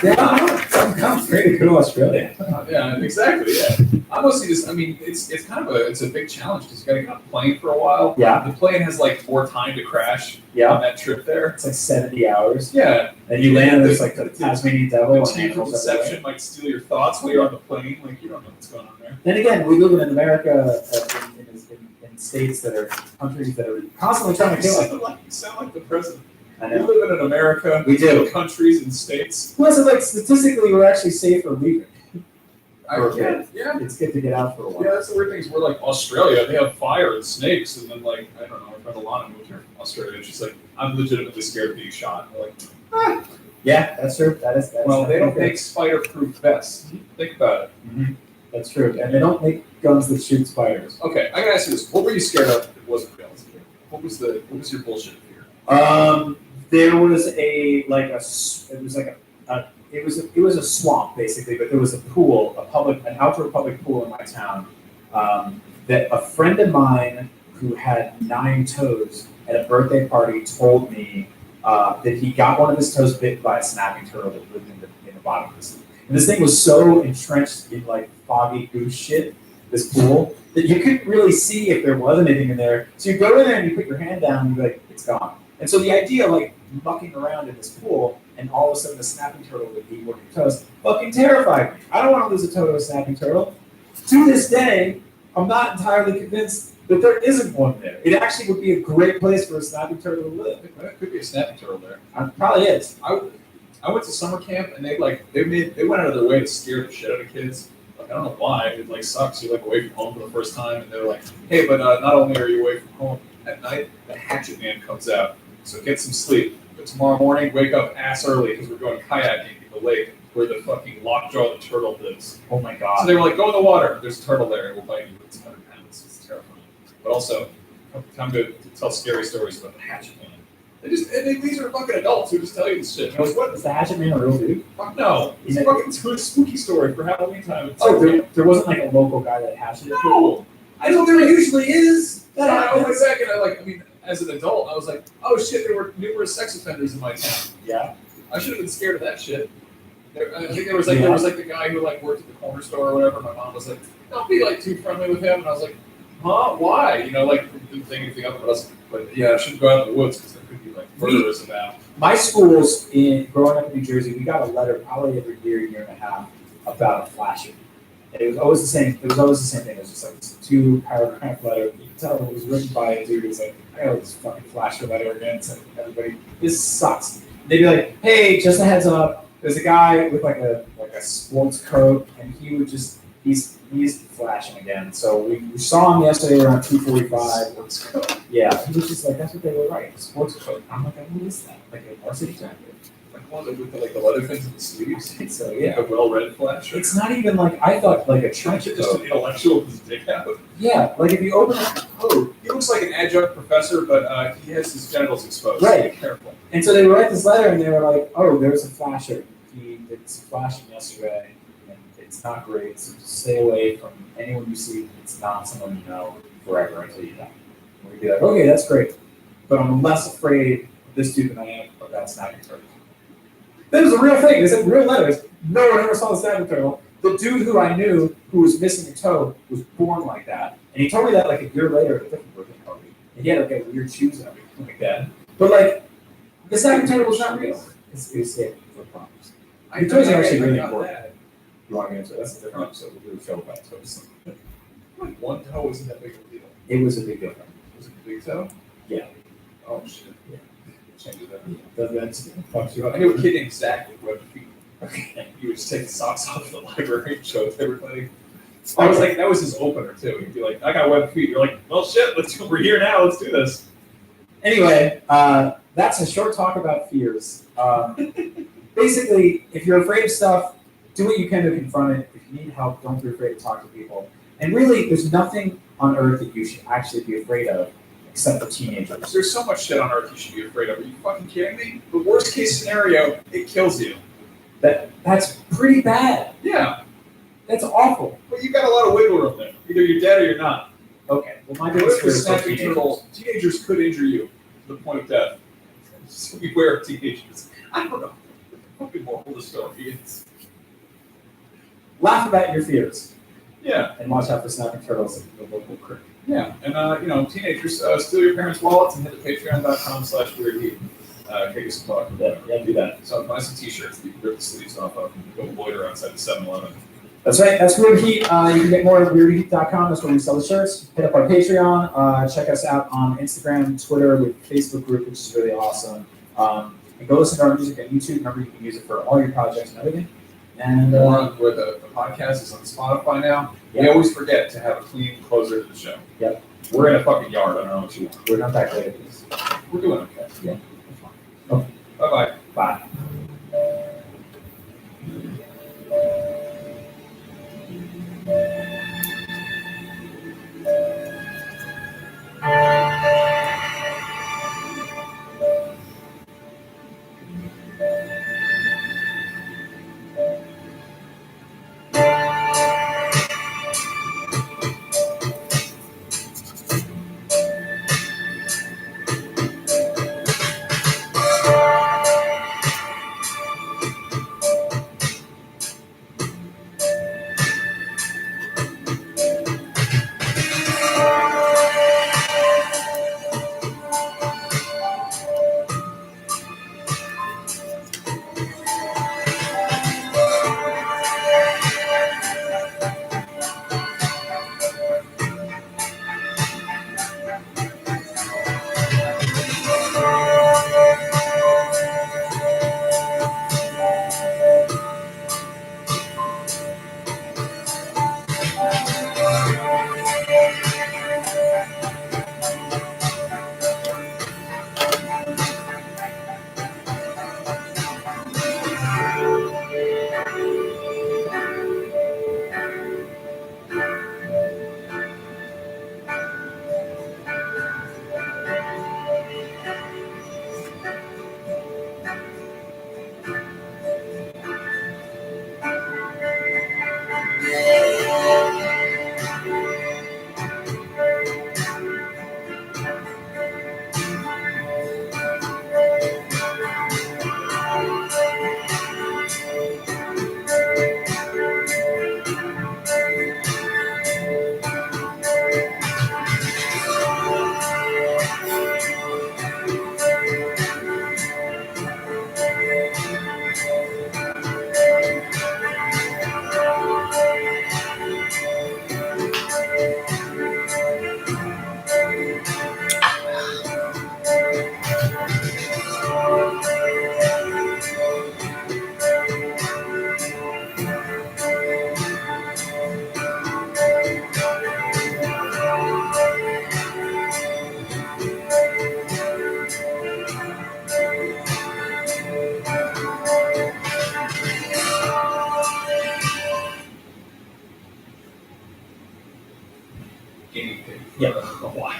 Yeah, I'm ready to go to Australia. Yeah, exactly. Yeah, I mostly just. I mean, it's kind of a big challenge because you got to get on a plane for a while. Yeah. The plane has like more time to crash Yeah. on that trip there. It's like 70 hours. Yeah. And you land, there's like the Tasmanian devil. The and team from animals everywhere. Inception might steal your thoughts while you're on the plane. Like you don't know what's going on there. Then again, we live in America, in states that are countries that are constantly trying to kill us. You sound like the president. I We know. live in America. We do. Countries and states. Plus, it's like statistically, we're actually safer leaving. Yeah. It's good to get out for a while. Yeah, that's the weird thing is we're like Australia, they have fire and snakes, and then like I don't know, my friend Alana moved here from Australia, and she's like, I'm legitimately scared of being shot. I'm like, Yeah, that's true. That is well, they don't definitely make spider-proof vests. Think about it. true. That's true. And they don't make guns that shoot spiders. Okay, I gotta ask you this: what were you scared of that wasn't realistic? What was your bullshit fear? There was it was a swamp basically, but there was a pool, an outdoor public pool in my town that a friend of mine who had 9 toes at a birthday party told me that he got one of his toes bit by a snapping turtle that lived in the bottom of this. And this thing was so entrenched in like foggy goose shit, this pool, that you couldn't really see if there was anything in there. So you go in there and you put your hand down and you're like, it's gone. And so the idea of like mucking around in this pool and all of a sudden a snapping turtle would eat one of your toes fucking terrified me. I don't want to lose a toe to a snapping turtle. To this day, I'm not entirely convinced But there isn't one there. It actually would be a great place for a snapping turtle to live. There could be a snapping turtle there. Probably is. I went to summer camp and they went out of their way to scare the shit out of kids. Like I don't know why. It like sucks. You're like away from home for the first time and they're like, hey, but not only are you away from home at night, the hatchet man comes out. So get some sleep. But tomorrow morning, wake up ass early because we're going kayaking in the lake where the fucking lockjaw the turtle lives. Oh my god. So they were like, go in the water. There's a turtle there and we'll bite you. It's 100 pounds. It's terrifying. But also, time to tell scary stories about the hatchet man. These are fucking adults who just tell you this shit. And I was like, what? Is the hatchet man a real dude? Fuck no. It's a fucking spooky story for Halloween time. It's There wasn't like a local guy that hatched it? No. I know there usually is. I went back and as an adult, I was like, oh shit, there were numerous sex offenders in my town. Yeah. I should have been scared of that shit. I think there was the guy who like worked at the corner store or whatever. My mom was like, don't be like too friendly with him. And I was like, huh? Why? Didn't think anything of it. But yeah, I shouldn't go out in the woods because there could be like murderers about. My schools growing up in New Jersey, we got a letter probably every year and a half about a flasher. And it was always the same. It was always the same thing. It was just like this 2-paragraph letter. You could tell it was written by a dude who was like, I got this fucking flasher letter again. So everybody, this sucks. They'd be like, hey, just a heads up. There's a guy with like a sports coat, and he would just he's flashing again. So we saw him yesterday around 2:45. Yeah, he was just like, that's what they were writing, sports coat. I'm like, who is that? Like a varsity jacket? Like one with the leather fins and the sleeves. I think so, yeah. Like a well-read flasher. It's not even like I thought like a trench coat. Just an intellectual with his dick out. Yeah, like if you open up the coat. He looks like an adjunct professor, but he has his genitals exposed. Right. So be careful. And so they would write this letter, and they were like, "Oh, there's a flasher. He did some flashing yesterday, and it's not great. So just stay away from anyone you see. It's not someone you know forever until you die." And we'd be like, "Okay, that's great, but I'm less afraid of this dude than I am of that snapping turtle." That was a real thing. They said real letters. No one ever saw the snapping turtle. The dude who I knew who was missing a toe was born like that, and he told me that like a year later at a different birthday party. And he had like weird shoes and everything like that. But like, the snapping turtle was not real. It's safe for problems. Your toes are actually really important. You want to answer? That's a different episode. We'll do a show about toes. Like one toe isn't that big of a deal. It was a big deal. Was it a big toe? Yeah. Oh shit. Yeah. Changes everything. That's fucks you up. I knew a kid named Zach with webbed feet. Okay. He would just take the socks off in the library and show it to everybody. I was like, that was his opener too. He'd be like, I got webbed feet. You're like, well shit, we're here now, let's do this. Anyway, that's a short talk about fears. Basically, if you're afraid of stuff, do what you can to confront it. If you need help, don't be afraid to talk to people. And really, there's nothing on earth that you should actually be afraid of except for teenagers. There's so much shit on earth you should be afraid of. Are you fucking kidding me? The worst case scenario, it kills you. That's pretty bad. Yeah. That's awful. But you got a lot of wiggle room there. Either you're dead or you're not. Okay. Well, my What biggest if fear the is snapping turtle, teenagers could injure you to the point of death. So beware of teenagers. I don't know. What the moral of the story is. Laugh about your fears. Yeah. And watch out for snapping turtles at the local creek. Yeah. And, teenagers, steal your parents' wallets and hit the patreon.com/weirdheat. Kick us a buck. Yeah, do that. So buy some t-shirts that you can rip the sleeves off of and go loiter outside the 7-Eleven. That's right. That's Weird Heat. You can get more at weirdheat.com. That's where we sell the shirts. Hit up our Patreon. Check us out on Instagram, Twitter, with Facebook group, which is really awesome. And go listen to our music on YouTube. Remember, you can use it for all your projects and everything. And where the podcast is on Spotify now. We always forget to have a clean closer to the show. Yep. We're in a fucking yard. I don't know what you want. we're not that great at this. We're doing okay. Yeah. Okay. Bye-bye. Bye.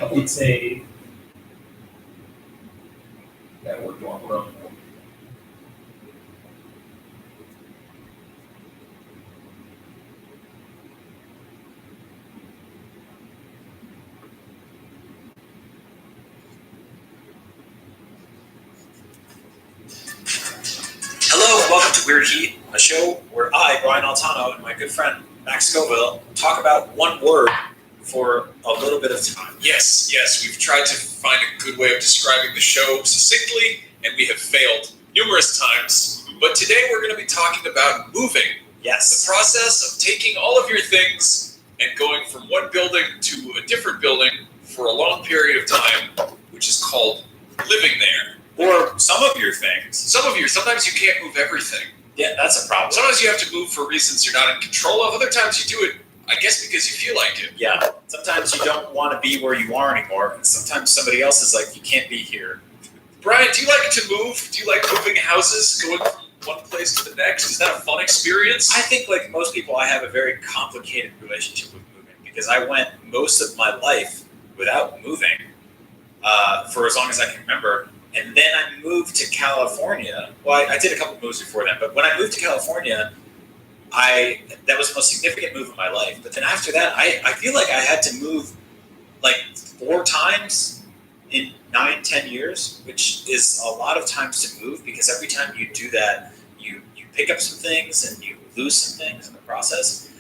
Wow. It's a That worked on the road. Hello and welcome to Weird Heat, a show where I, Brian Altano, and my good friend Max Scoville talk about one word for a little bit of time. Yes, we've tried to find a good way of describing the show succinctly, and we have failed numerous times. But today we're going to be talking about moving. Yes. The process of taking all of your things and going from one building to a different building for a long period of time, which is called living there. Or some of your things. Sometimes you can't move everything. Yeah, that's a problem. Sometimes you have to move for reasons you're not in control of. Other times you do it, I guess, because you feel like it. Yeah. Sometimes you don't want to be where you are anymore, and sometimes somebody else is like, you can't be here. Brian, do you like to move? Do you like moving houses, going from one place to the next? Is that a fun experience? I think, like most people, I have a very complicated relationship with moving because I went most of my life without moving for as long as I can remember. And then I moved to California. Well, I did a couple moves before then, but when I moved to California, that was the most significant move of my life. But then after that, I feel like I had to move like 4 times in 9-10 years, which is a lot of times to move because every time you do that, you pick up some things and you lose some things in the process.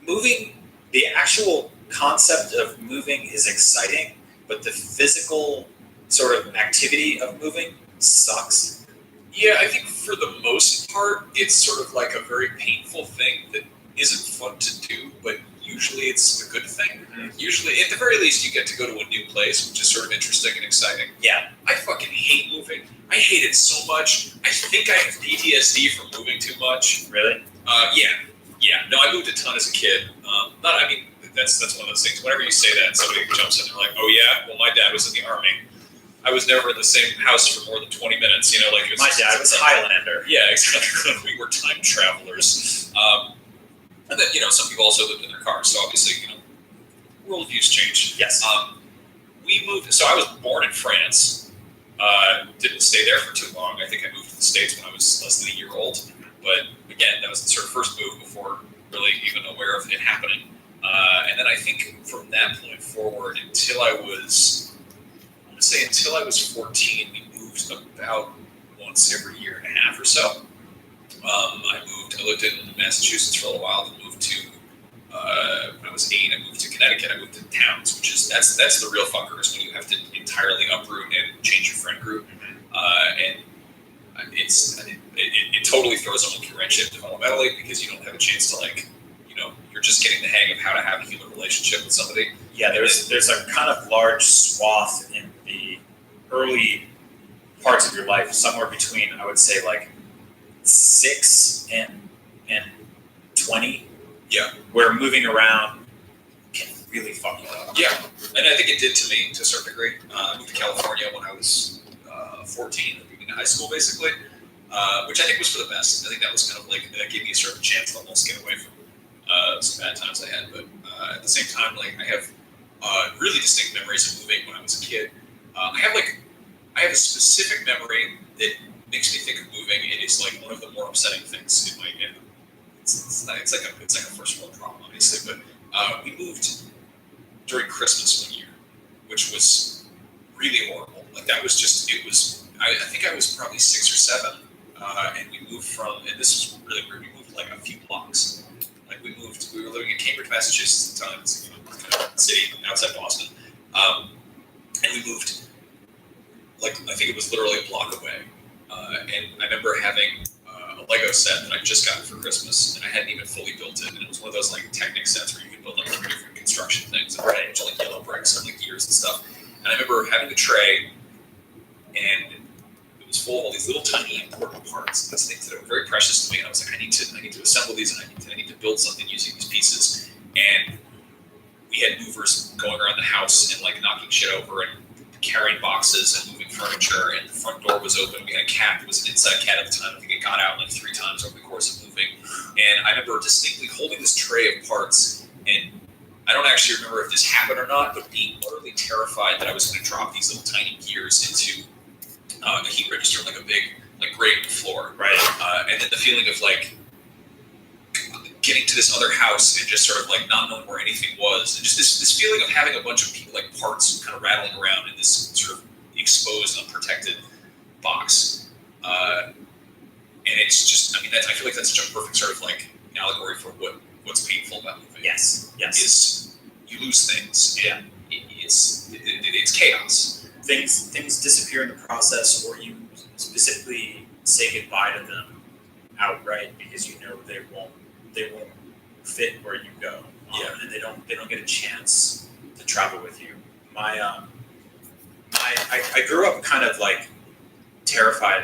Moving, the actual concept of moving is exciting, but the physical sort of activity of moving sucks. Yeah, I think for the most part, it's sort of like a very painful thing that isn't fun to do, but usually it's a good thing. Mm-hmm. Usually, at the very least, you get to go to a new place, which is sort of interesting and exciting. Yeah. I fucking hate moving. I hate it so much. I think I have PTSD from moving too much. Really? Yeah. No, I moved a ton as a kid. That's one of those things. Whenever you say that, somebody jumps in and they're like, "Oh yeah, well my dad was in the army. I was never in the same house for more than 20 minutes." You know, like it was, My dad was a Highlander. Yeah, exactly. We were time travelers. And then, some people also lived in their cars. So obviously, worldviews change. Yes. We moved. So I was born in France. Didn't stay there for too long. I think I moved to the States when I was less than a year old. But again, that was the sort of first move before really even aware of it happening. And then I think from that point forward until I was 14, we moved about once every year and a half or so. I lived in Massachusetts for a little while, then moved to, when I was 8, I moved to Connecticut. I moved to towns, that's the real fucker, is when you have to entirely uproot and change your friend group. And it totally throws a monkey wrench in developmentally because you don't have a chance to you're just getting the hang of how to have a human relationship with somebody. Yeah, there's a kind of large swath in the early parts of your life, somewhere between, I would say, like 6 and 20. Yeah. Where moving around can really fuck you up. Yeah, and I think it did to me to a certain degree. I moved to California when I was 14, moving to high school basically, which I think was for the best. I think that was kind of like, that gave me a certain chance to almost get away from some bad times I had, but at the same time, like I have really distinct memories of moving when I was a kid. I have a specific memory that makes me think of moving. It is like one of the more upsetting things in my head. It's like a first world problem, obviously, but we moved during Christmas one year, which was really horrible. Like that was just I think I was probably 6 or 7, and we moved and this was really weird. We moved like a few blocks. Like we were living in Cambridge, Massachusetts at the time, it's a city outside Boston, and we moved, like I think it was literally a block away, and I remember having a Lego set that I just got for Christmas, and I hadn't even fully built it, and it was one of those like Technic sets where you can build like 3 different construction things, and a bunch of like yellow bricks and like gears and stuff, and I remember having the tray, and it was full of all these little tiny important parts, these things that were very precious to me. And I was like, I need to assemble these, and I need to build something using these pieces. And we had movers going around the house and like knocking shit over and carrying boxes and moving furniture. And the front door was open. We had a cat that was an inside cat at the time. I think it got out like 3 times over the course of moving. And I remember distinctly holding this tray of parts, and I don't actually remember if this happened or not, but being utterly terrified that I was going to drop these little tiny gears into a heat register, like a big, like grate floor, right? And then the feeling of like getting to this other house and just sort of like not knowing where anything was, and just this feeling of having a bunch of people, like parts kind of rattling around in this sort of exposed, unprotected box. And it's just, I mean, I feel like that's such a perfect sort of like allegory for what's painful about moving. Yes. Is you lose things, and it's chaos. Things disappear in the process, or you specifically say goodbye to them outright because you know they won't fit where you go. And they don't get a chance to travel with you. I grew up kind of like terrified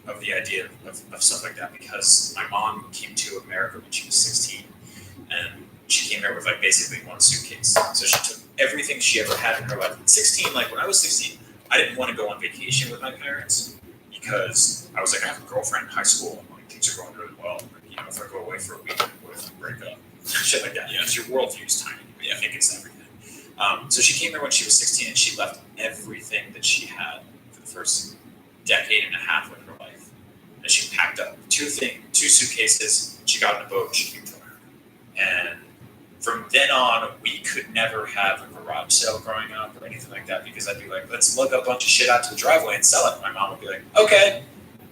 of the idea of stuff like that, because my mom came to America when she was 16, and she came here with like basically one suitcase. So she took everything she ever had in her life. At 16, like when I was 16, I didn't want to go on vacation with my parents because I was like, I have a girlfriend in high school, and like things are going really well. You know, if I go away for a week, what if we break up? Shit like that. Yeah, because your worldview is tiny. You think it's everything. So she came here when she was 16, and she left everything that she had for the first decade and a half of her life. And she packed up two suitcases. She got in a boat. She came to America. And from then on, we could never have a garage sale growing up or anything like that, because I'd be like, let's lug a bunch of shit out to the driveway and sell it. And my mom would be like, okay.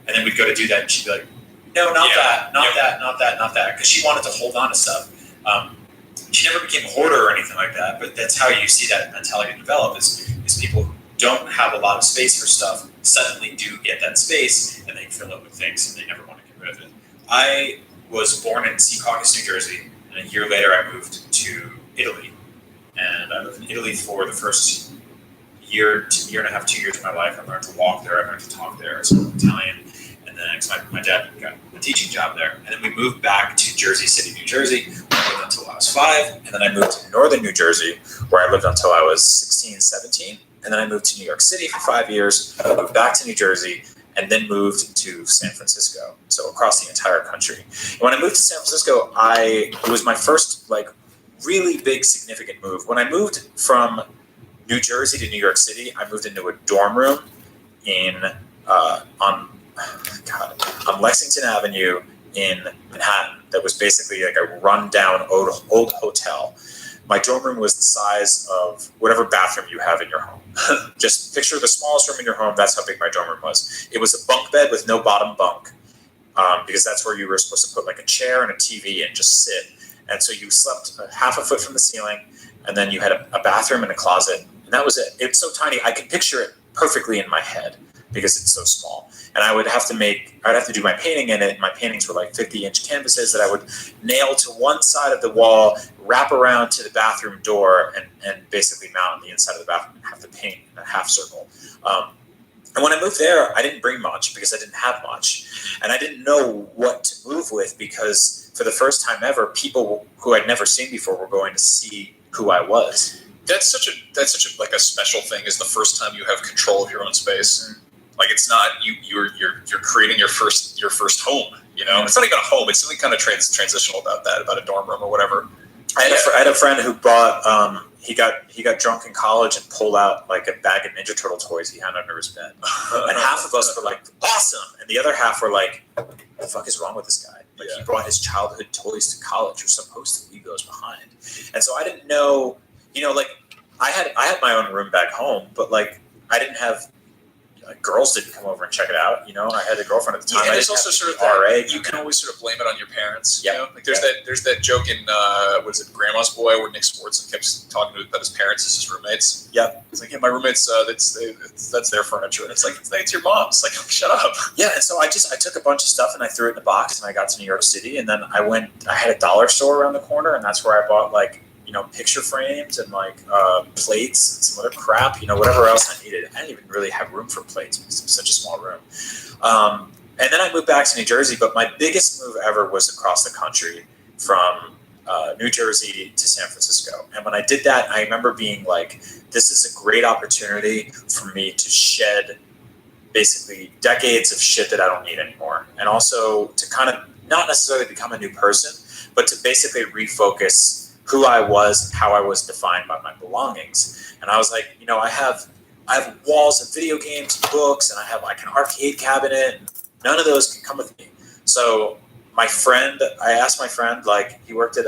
And then we'd go to do that, and she'd be like, no, not that, because she wanted to hold on to stuff. She never became a hoarder or anything like that, but that's how you see that mentality develop, is people who don't have a lot of space for stuff suddenly do get that space, and they fill it with things, and they never want to get rid of it. I was born in Secaucus, New Jersey, and a year later I moved to Italy. And I lived in Italy for the first year and a half, 2 years of my life. I learned to walk there, I learned to talk there, I spoke Italian. And then my dad got a teaching job there. And then we moved back to Jersey City, New Jersey, where I lived until I was 5. And then I moved to northern New Jersey, where I lived until I was 16, 17. And then I moved to New York City for 5 years, moved back to New Jersey, and then moved to San Francisco. So across the entire country. And when I moved to San Francisco, it was my first like really big significant move. When I moved from New Jersey to New York City, I moved into a dorm room on Lexington Avenue in Manhattan that was basically like a rundown old hotel. My dorm room was the size of whatever bathroom you have in your home. Just picture the smallest room in your home. That's how big my dorm room was. It was a bunk bed with no bottom bunk, because that's where you were supposed to put like a chair and a TV and just sit. And so you slept half a foot from the ceiling, and then you had a bathroom and a closet, and that was it. It's so tiny. I could picture it perfectly in my head because it's so small. And I'd have to do my painting in it. My paintings were like 50-inch canvases that I would nail to one side of the wall, wrap around to the bathroom door, and basically mount on the inside of the bathroom and have to paint in a half circle. And when I moved there, I didn't bring much because I didn't have much. And I didn't know what to move with, because for the first time ever, people who I'd never seen before were going to see who I was. That's such a like a special thing, is the first time you have control of your own space. Like, it's not you're creating your first home. You know, it's not even a home. It's something kind of transitional about a dorm room or whatever. I had a friend who bought. He got drunk in college and pulled out like a bag of Ninja Turtle toys he had under his bed. And half of us were like, awesome, and the other half were like, what the fuck is wrong with this guy? Like, he brought his childhood toys to college. You're supposed to leave those behind. And so I didn't know. You know, like I had my own room back home, but like I didn't have. Girls didn't come over and check it out. You know, I had a girlford at the time. Yeah, and there's also sort of that, you can always sort of blame it on your parents. Yeah. You know? Like there's that joke in what is it, Grandma's Boy, where Nick Swartzen kept talking about his parents as his roommates. Yeah. It's like, yeah, my roommates, that's their furniture, and it's like it's your mom's. Like, shut up. Yeah, and so I took a bunch of stuff and I threw it in a box, and I got to New York City, and then I had a dollar store around the corner, and that's where I bought like, you know, picture frames and like plates and some other crap, you know, whatever else I needed. I didn't even really have room for plates because it was such a small room. And then I moved back to New Jersey, but my biggest move ever was across the country from New Jersey to San Francisco. And when I did that, I remember being like, this is a great opportunity for me to shed basically decades of shit that I don't need anymore. And also to kind of not necessarily become a new person, but to basically refocus who I was, how I was defined by my belongings. And I was like, you know, I have walls of video games, books, and I have like an arcade cabinet. And none of those can come with me. So I asked my friend, like he worked at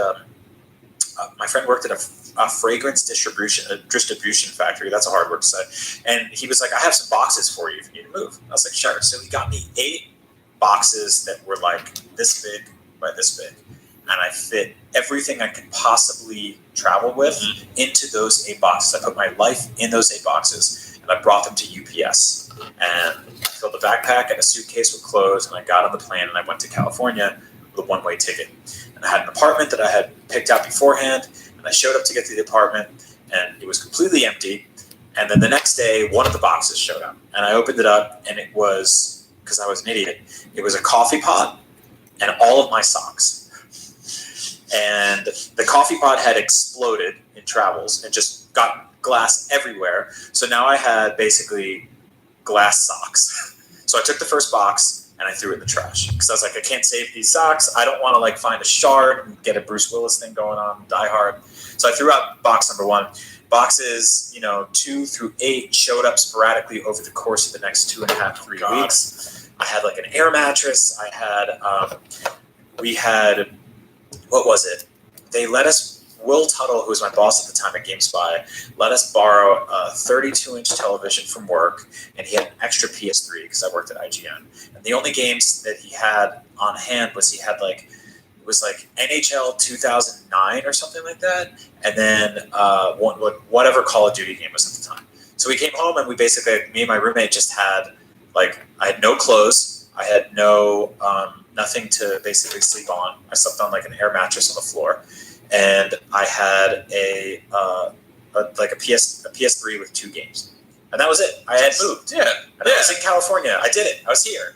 my friend worked at a fragrance distribution factory. That's a hard word to say. And he was like, I have some boxes for you if you need to move. I was like, sure. So he got me 8 boxes that were like this big by this big. And I fit everything I could possibly travel with into those 8 boxes. I put my life in those 8 boxes and I brought them to UPS. And I filled a backpack and a suitcase with clothes, and I got on the plane and I went to California with a one-way ticket. And I had an apartment that I had picked out beforehand, and I showed up to get to the apartment and it was completely empty. And then the next day, one of the boxes showed up and I opened it up, and it was, because I was an idiot, it was a coffee pot and all of my socks. And the coffee pot had exploded in travels and just got glass everywhere. So now I had basically glass socks. So I took the first box and I threw it in the trash because I was like, I can't save these socks. I don't want to like find a shard and get a Bruce Willis thing going on, Die Hard. So I threw out box number 1. Boxes, 2 through 8 showed up sporadically over the course of the next 2.5, 3 weeks. I had like an air mattress. I had, we had, what was it? They let us, Will Tuttle, who was my boss at the time at GameSpy, let us borrow a 32-inch television from work, and he had an extra PS3 because I worked at IGN. And the only games that he had on hand was he had like, it was like NHL 2009 or something like that, and then whatever Call of Duty game was at the time. So we came home and we basically, me and my roommate just had like, I had no clothes, I had no nothing to basically sleep on. I slept on like an air mattress on the floor, and I had a PS3 with 2 games, and that was it. I had moved. Yeah, and I was in California. I did it. I was here.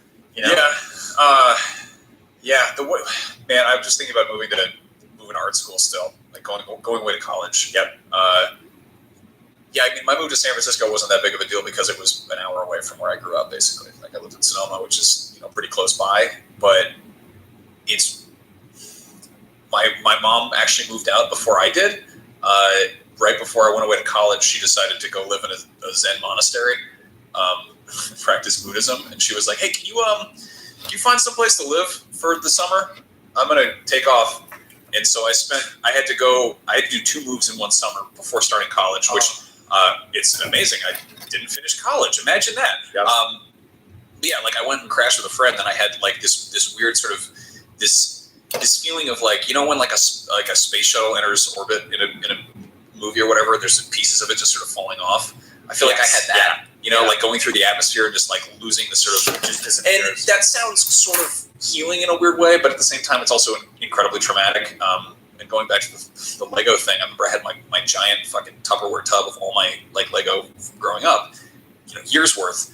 Man, I'm just thinking about moving to art school still, like going away to college. Yep. I mean, my move to San Francisco wasn't that big of a deal because it was an hour away from where I grew up, basically. Like I lived in Sonoma, which is pretty close by, but it's my mom actually moved out before I did. Right before I went away to college, she decided to go live in a Zen monastery, practice Buddhism, and she was like, "Hey, can you find some place to live for the summer? I'm gonna take off." And so I had to do 2 moves in one summer before starting college, which it's amazing. I didn't finish college. Imagine that. Yep. Like I went and crashed with a friend, and I had like this weird sort of this feeling of like, when like a space shuttle enters orbit in a movie or whatever, there's pieces of it just sort of falling off. I feel like I had that, like going through the atmosphere and just like losing the sort of and that sounds sort of healing in a weird way, but at the same time, it's also incredibly traumatic. And going back to the Lego thing, I remember I had my giant fucking Tupperware tub of all my like Lego from growing up, years worth,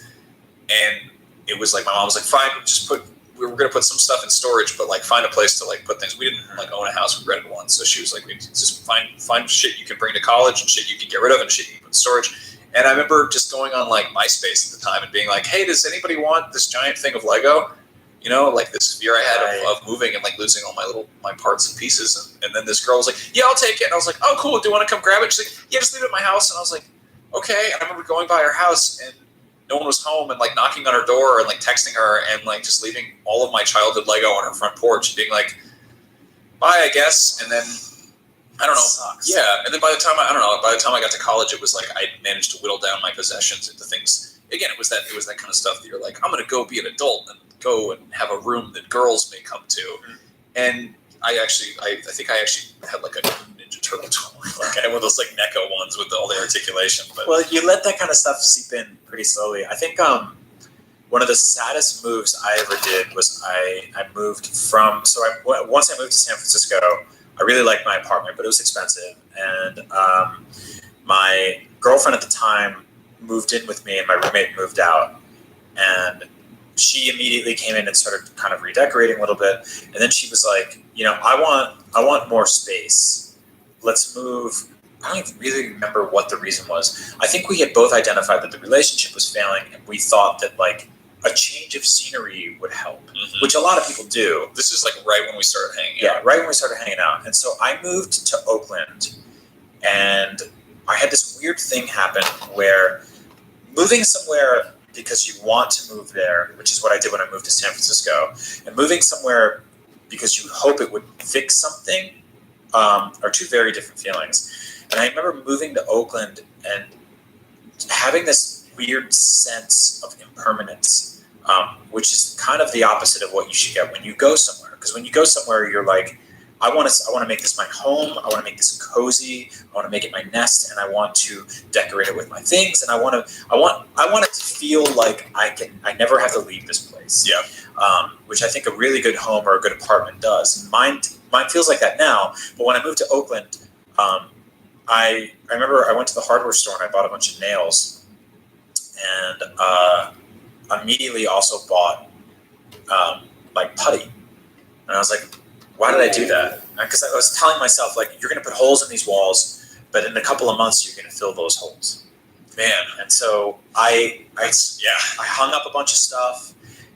and it was like my mom was like, "Fine, we were gonna put some stuff in storage, but like find a place to like put things." We didn't like own a house; we rented one, so she was like, "We just find shit you can bring to college and shit you can get rid of and shit you can put in storage." And I remember just going on like MySpace at the time and being like, "Hey, does anybody want this giant thing of Lego?" Like this fear I had of moving and like losing all my parts and pieces. And then this girl was like, "Yeah, I'll take it." And I was like, "Oh, cool. Do you want to come grab it?" She's like, "Yeah, just leave it at my house." And I was like, "Okay." And I remember going by her house and no one was home and like knocking on her door and like texting her and like just leaving all of my childhood Lego on her front porch and being like, "Bye, I guess." And then I don't know. Sucks. Yeah. And then by the time I got to college, it was like I managed to whittle down my possessions into things. Again, it was that kind of stuff that you're like, I'm going to go be an adult and go and have a room that girls may come to. Mm-hmm. And I think I actually had like a Ninja Turtle toy. Like I had one of those like NECA ones with all the articulation. But Well, you let that kind of stuff seep in pretty slowly. I think one of the saddest moves I ever did was I moved from. So once I moved to San Francisco, I really liked my apartment, but it was expensive. And my girlfriend at the time moved in with me, and my roommate moved out. And she immediately came in and started kind of redecorating a little bit. And then she was like, I want more space. Let's move. I don't even really remember what the reason was. I think we had both identified that the relationship was failing, and we thought that like a change of scenery would help, which a lot of people do. This is like right when we started hanging Yeah, out. right when we started hanging out. And so I moved to Oakland, and I had this weird thing happen where moving somewhere because you want to move there, which is what I did when I moved to San Francisco, and moving somewhere because you hope it would fix something are two very different feelings. And I remember moving to Oakland and having this weird sense of impermanence, which is kind of the opposite of what you should get when you go somewhere. Because when you go somewhere, you're like, I want to make this my home. I want to make this cozy. I want to make it my nest, and I want to decorate it with my things. And I want it to feel like I never have to leave this place. Yeah. Which I think a really good home or a good apartment does. Mine feels like that now. But when I moved to Oakland, I remember I went to the hardware store and I bought a bunch of nails, and immediately also bought like putty. And I was like, why did I do that? Because I was telling myself, like, you're going to put holes in these walls, but in a couple of months you're going to fill those holes. Man. And so I hung up a bunch of stuff,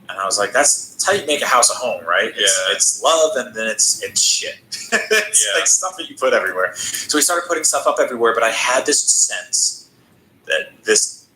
and I was like, that's how you make a house a home, right? It's love, and then it's shit. It's like stuff that you put everywhere. So we started putting stuff up everywhere, but I had this sense that this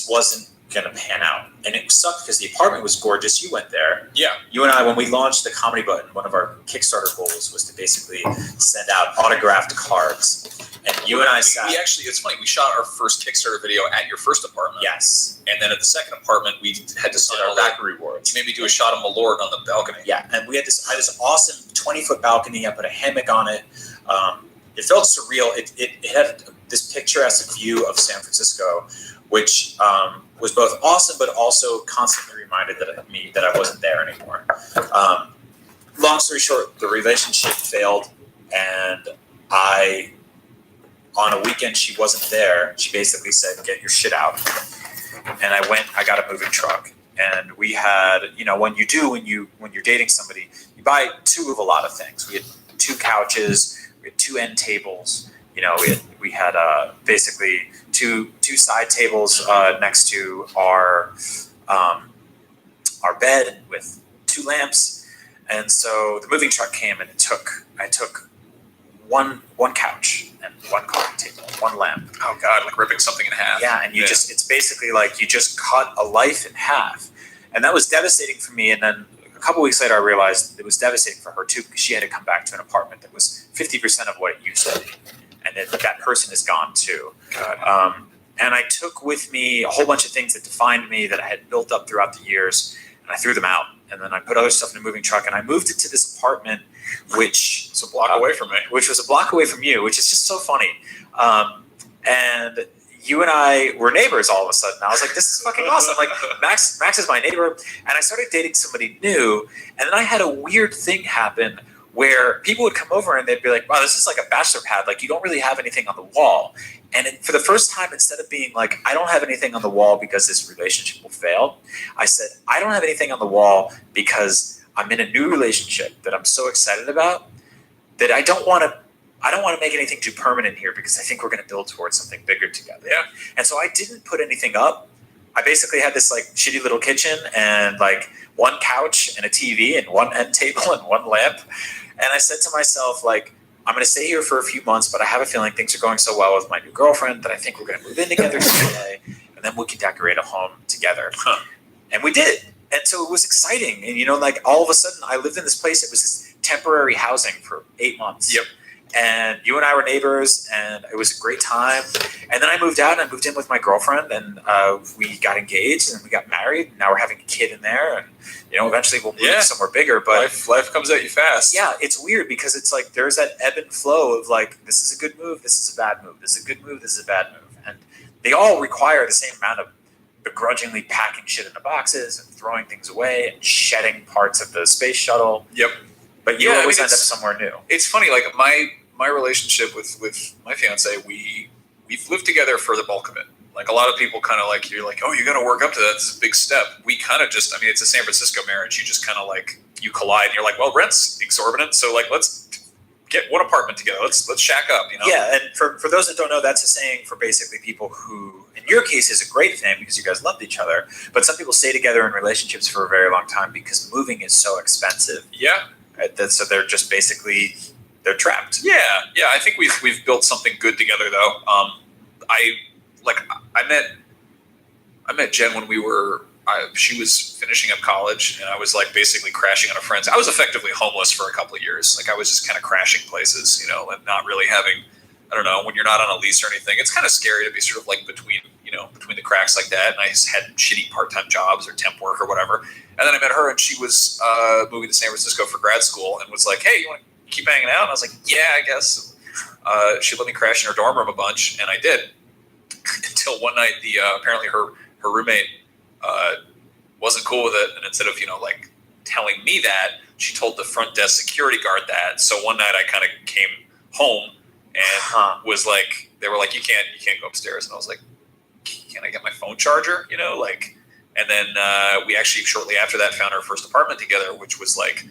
wasn't gonna pan out, and it sucked because the apartment was gorgeous. You went there. Yeah. You and I, when we launched the Comedy Button, one of our Kickstarter goals was to basically send out autographed cards. And you and I sat. We actually, it's funny. We shot our first Kickstarter video at your first apartment. Yes. And then at the second apartment, we had to sign Did all our that. back rewards. You made me do a shot of Malort on the balcony. Yeah, and we had this. I had this awesome 20-foot balcony. I put a hammock on it. It felt surreal. It had this picturesque view of San Francisco, which was both awesome, but also constantly reminded me that I wasn't there anymore. Long story short, the relationship failed, and on a weekend she wasn't there. She basically said, "Get your shit out," and I got a moving truck. And we had, when you're dating somebody, you buy two of a lot of things. We had 2 couches, we had 2 end tables. We had basically two side tables next to our bed with 2 lamps. And so the moving truck came, and I took one couch and 1 coffee table, 1 lamp. Oh God, like ripping something in half. Yeah, and it's basically like you just cut a life in half. And that was devastating for me. And then a couple weeks later, I realized it was devastating for her too, because she had to come back to an apartment that was 50% of what it used to be. And that person is gone too. And I took with me a whole bunch of things that defined me that I had built up throughout the years, and I threw them out. And then I put other stuff in a moving truck, and I moved it to this apartment, which It's a block away from me. which was a block away from you, which is just so funny. And you and I were neighbors all of a sudden. I was like, this is fucking awesome. Like, Max is my neighbor. And I started dating somebody new. And then I had a weird thing happen where people would come over and they'd be like, wow, this is like a bachelor pad. Like, you don't really have anything on the wall. And for the first time, instead of being like, I don't have anything on the wall because this relationship will fail, I said, I don't have anything on the wall because I'm in a new relationship that I'm so excited about that I don't want to make anything too permanent here, because I think we're going to build towards something bigger together. Yeah. And so I didn't put anything up. I basically had this like shitty little kitchen and like 1 couch and a TV and 1 end table and 1 lamp. And I said to myself, like, I'm going to stay here for a few months, but I have a feeling things are going so well with my new girlfriend that I think we're going to move in together someday, and then we can decorate a home together. And we did. And so it was exciting. And, like, all of a sudden I lived in this place. It was this temporary housing for 8 months. Yep. And you and I were neighbors, and it was a great time. And then I moved out, and I moved in with my girlfriend, and we got engaged, and we got married. And now we're having a kid in there, and eventually we'll move somewhere bigger. But life comes at you fast. yeah, it's weird because it's like there's that ebb and flow of like, this is a good move, this is a bad move, this is a good move, this is a bad move, and they all require the same amount of begrudgingly packing shit into boxes and throwing things away and shedding parts of the space shuttle. Yep. But you Yeah, I always mean, end up somewhere new. It's funny, like my relationship with my fiance, we've lived together for the bulk of it. Like, a lot of people kind of like, you're like, oh, you got to work up to that. It's a big step. We kind of just, it's a San Francisco marriage. You just kind of like, you collide and you're like, well, rent's exorbitant. So like, let's get one apartment together. Let's shack up. Yeah, and for those that don't know, that's a saying for basically people who, in your case, is a great thing because you guys loved each other. But some people stay together in relationships for a very long time because moving is so expensive. Yeah. Right? So they're just basically they're trapped. Yeah. I think we've built something good together though. I met Jen when she was finishing up college, and I was like basically crashing on a friend's. I was effectively homeless for a couple of years. Like I was just kind of crashing places, and not really having, I don't know, when you're not on a lease or anything, it's kind of scary to be sort of like between the cracks like that. And I just had shitty part-time jobs or temp work or whatever. And then I met her, and she was moving to San Francisco for grad school, and was like, "Hey, you want to keep hanging out?" And I was like, "Yeah, I guess." She let me crash in her dorm room a bunch, and I did. Until one night, apparently her roommate wasn't cool with it, and instead of like telling me that, she told the front desk security guard that. So one night I kind of came home and was like, they were like, you can't go upstairs, and I was like, can I get my phone charger? And then we actually shortly after that found our first apartment together, which was like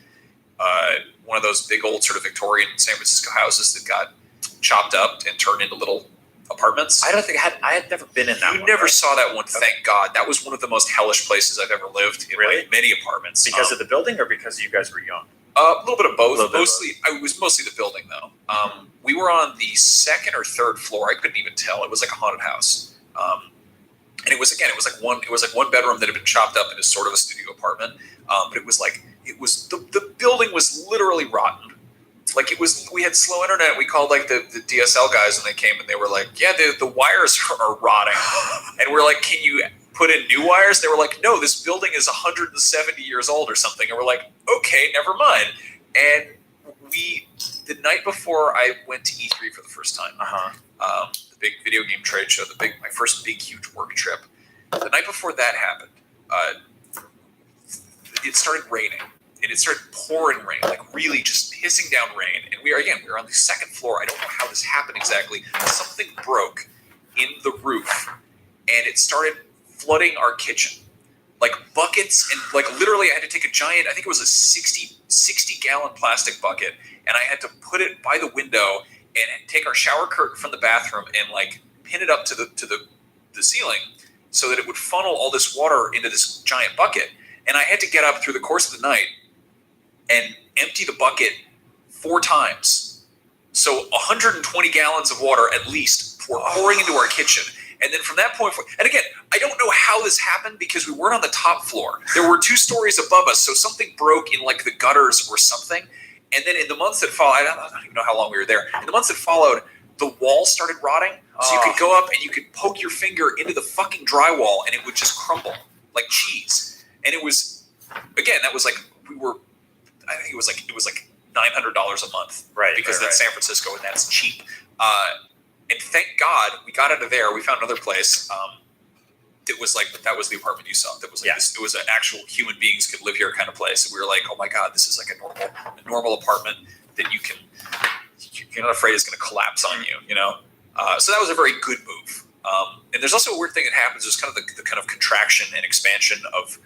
one of those big old sort of Victorian San Francisco houses that got chopped up and turned into little apartments. I don't think I had never been in that one. You never right? saw that one, thank God. That was one of the most hellish places I've ever lived in. Really? Like many apartments. Because of the building or because you guys were young? A little bit of both. It was mostly the building though. We were on the second or third floor. I couldn't even tell. It was like a haunted house. And it was like one bedroom that had been chopped up into sort of a studio apartment. But the building was literally rotten. Like we had slow internet. We called like the DSL guys, and they came and they were like, yeah, the wires are rotting. And we're like, can you put in new wires? They were like, no, this building is 170 years old or something. And we're like, okay, never mind. And the night before I went to E3 for the first time, the big video game trade show, my first big, huge work trip, the night before that happened, it started raining. And it started pouring rain, like really just pissing down rain. And we were on the second floor. I don't know how this happened exactly. Something broke in the roof, and it started flooding our kitchen. Like buckets, and like literally I had to take a giant, I think it was a 60 gallon plastic bucket, and I had to put it by the window and take our shower curtain from the bathroom and like pin it up to the ceiling so that it would funnel all this water into this giant bucket. And I had to get up through the course of the night and empty the bucket 4 times. So 120 gallons of water at least pouring into our kitchen. And then from that point forward, and again, I don't know how this happened because we weren't on the top floor. There were 2 stories above us, so something broke in like the gutters or something. And then in the months that followed, I don't even know how long we were there. In the months that followed, the wall started rotting. So you could go up and you could poke your finger into the fucking drywall and it would just crumble like cheese. And it was, again, that was like, I think it was like $900 a month, right? Because that's San Francisco and that's cheap. And thank God we got out of there. We found another place. It was like, that was the apartment you saw. That was like this, it was an actual human beings could live here kind of place. And we were like, oh my God, this is like a normal apartment that you're not afraid is going to collapse on you, So that was a very good move. And there's also a weird thing that happens. There's kind of the kind of contraction and expansion of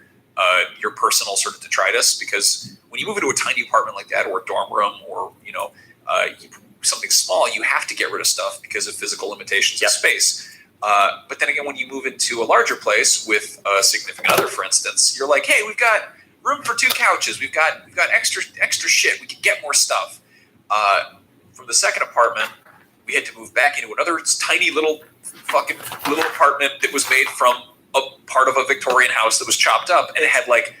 your personal sort of detritus, because when you move into a tiny apartment like that, or a dorm room, or something small, you have to get rid of stuff because of physical limitations of space. But then again, when you move into a larger place with a significant other, for instance, you're like, hey, we've got room for 2 couches. We've got extra shit. We can get more stuff. From the second apartment, we had to move back into another tiny little apartment that was made from a part of a Victorian house that was chopped up, and it had like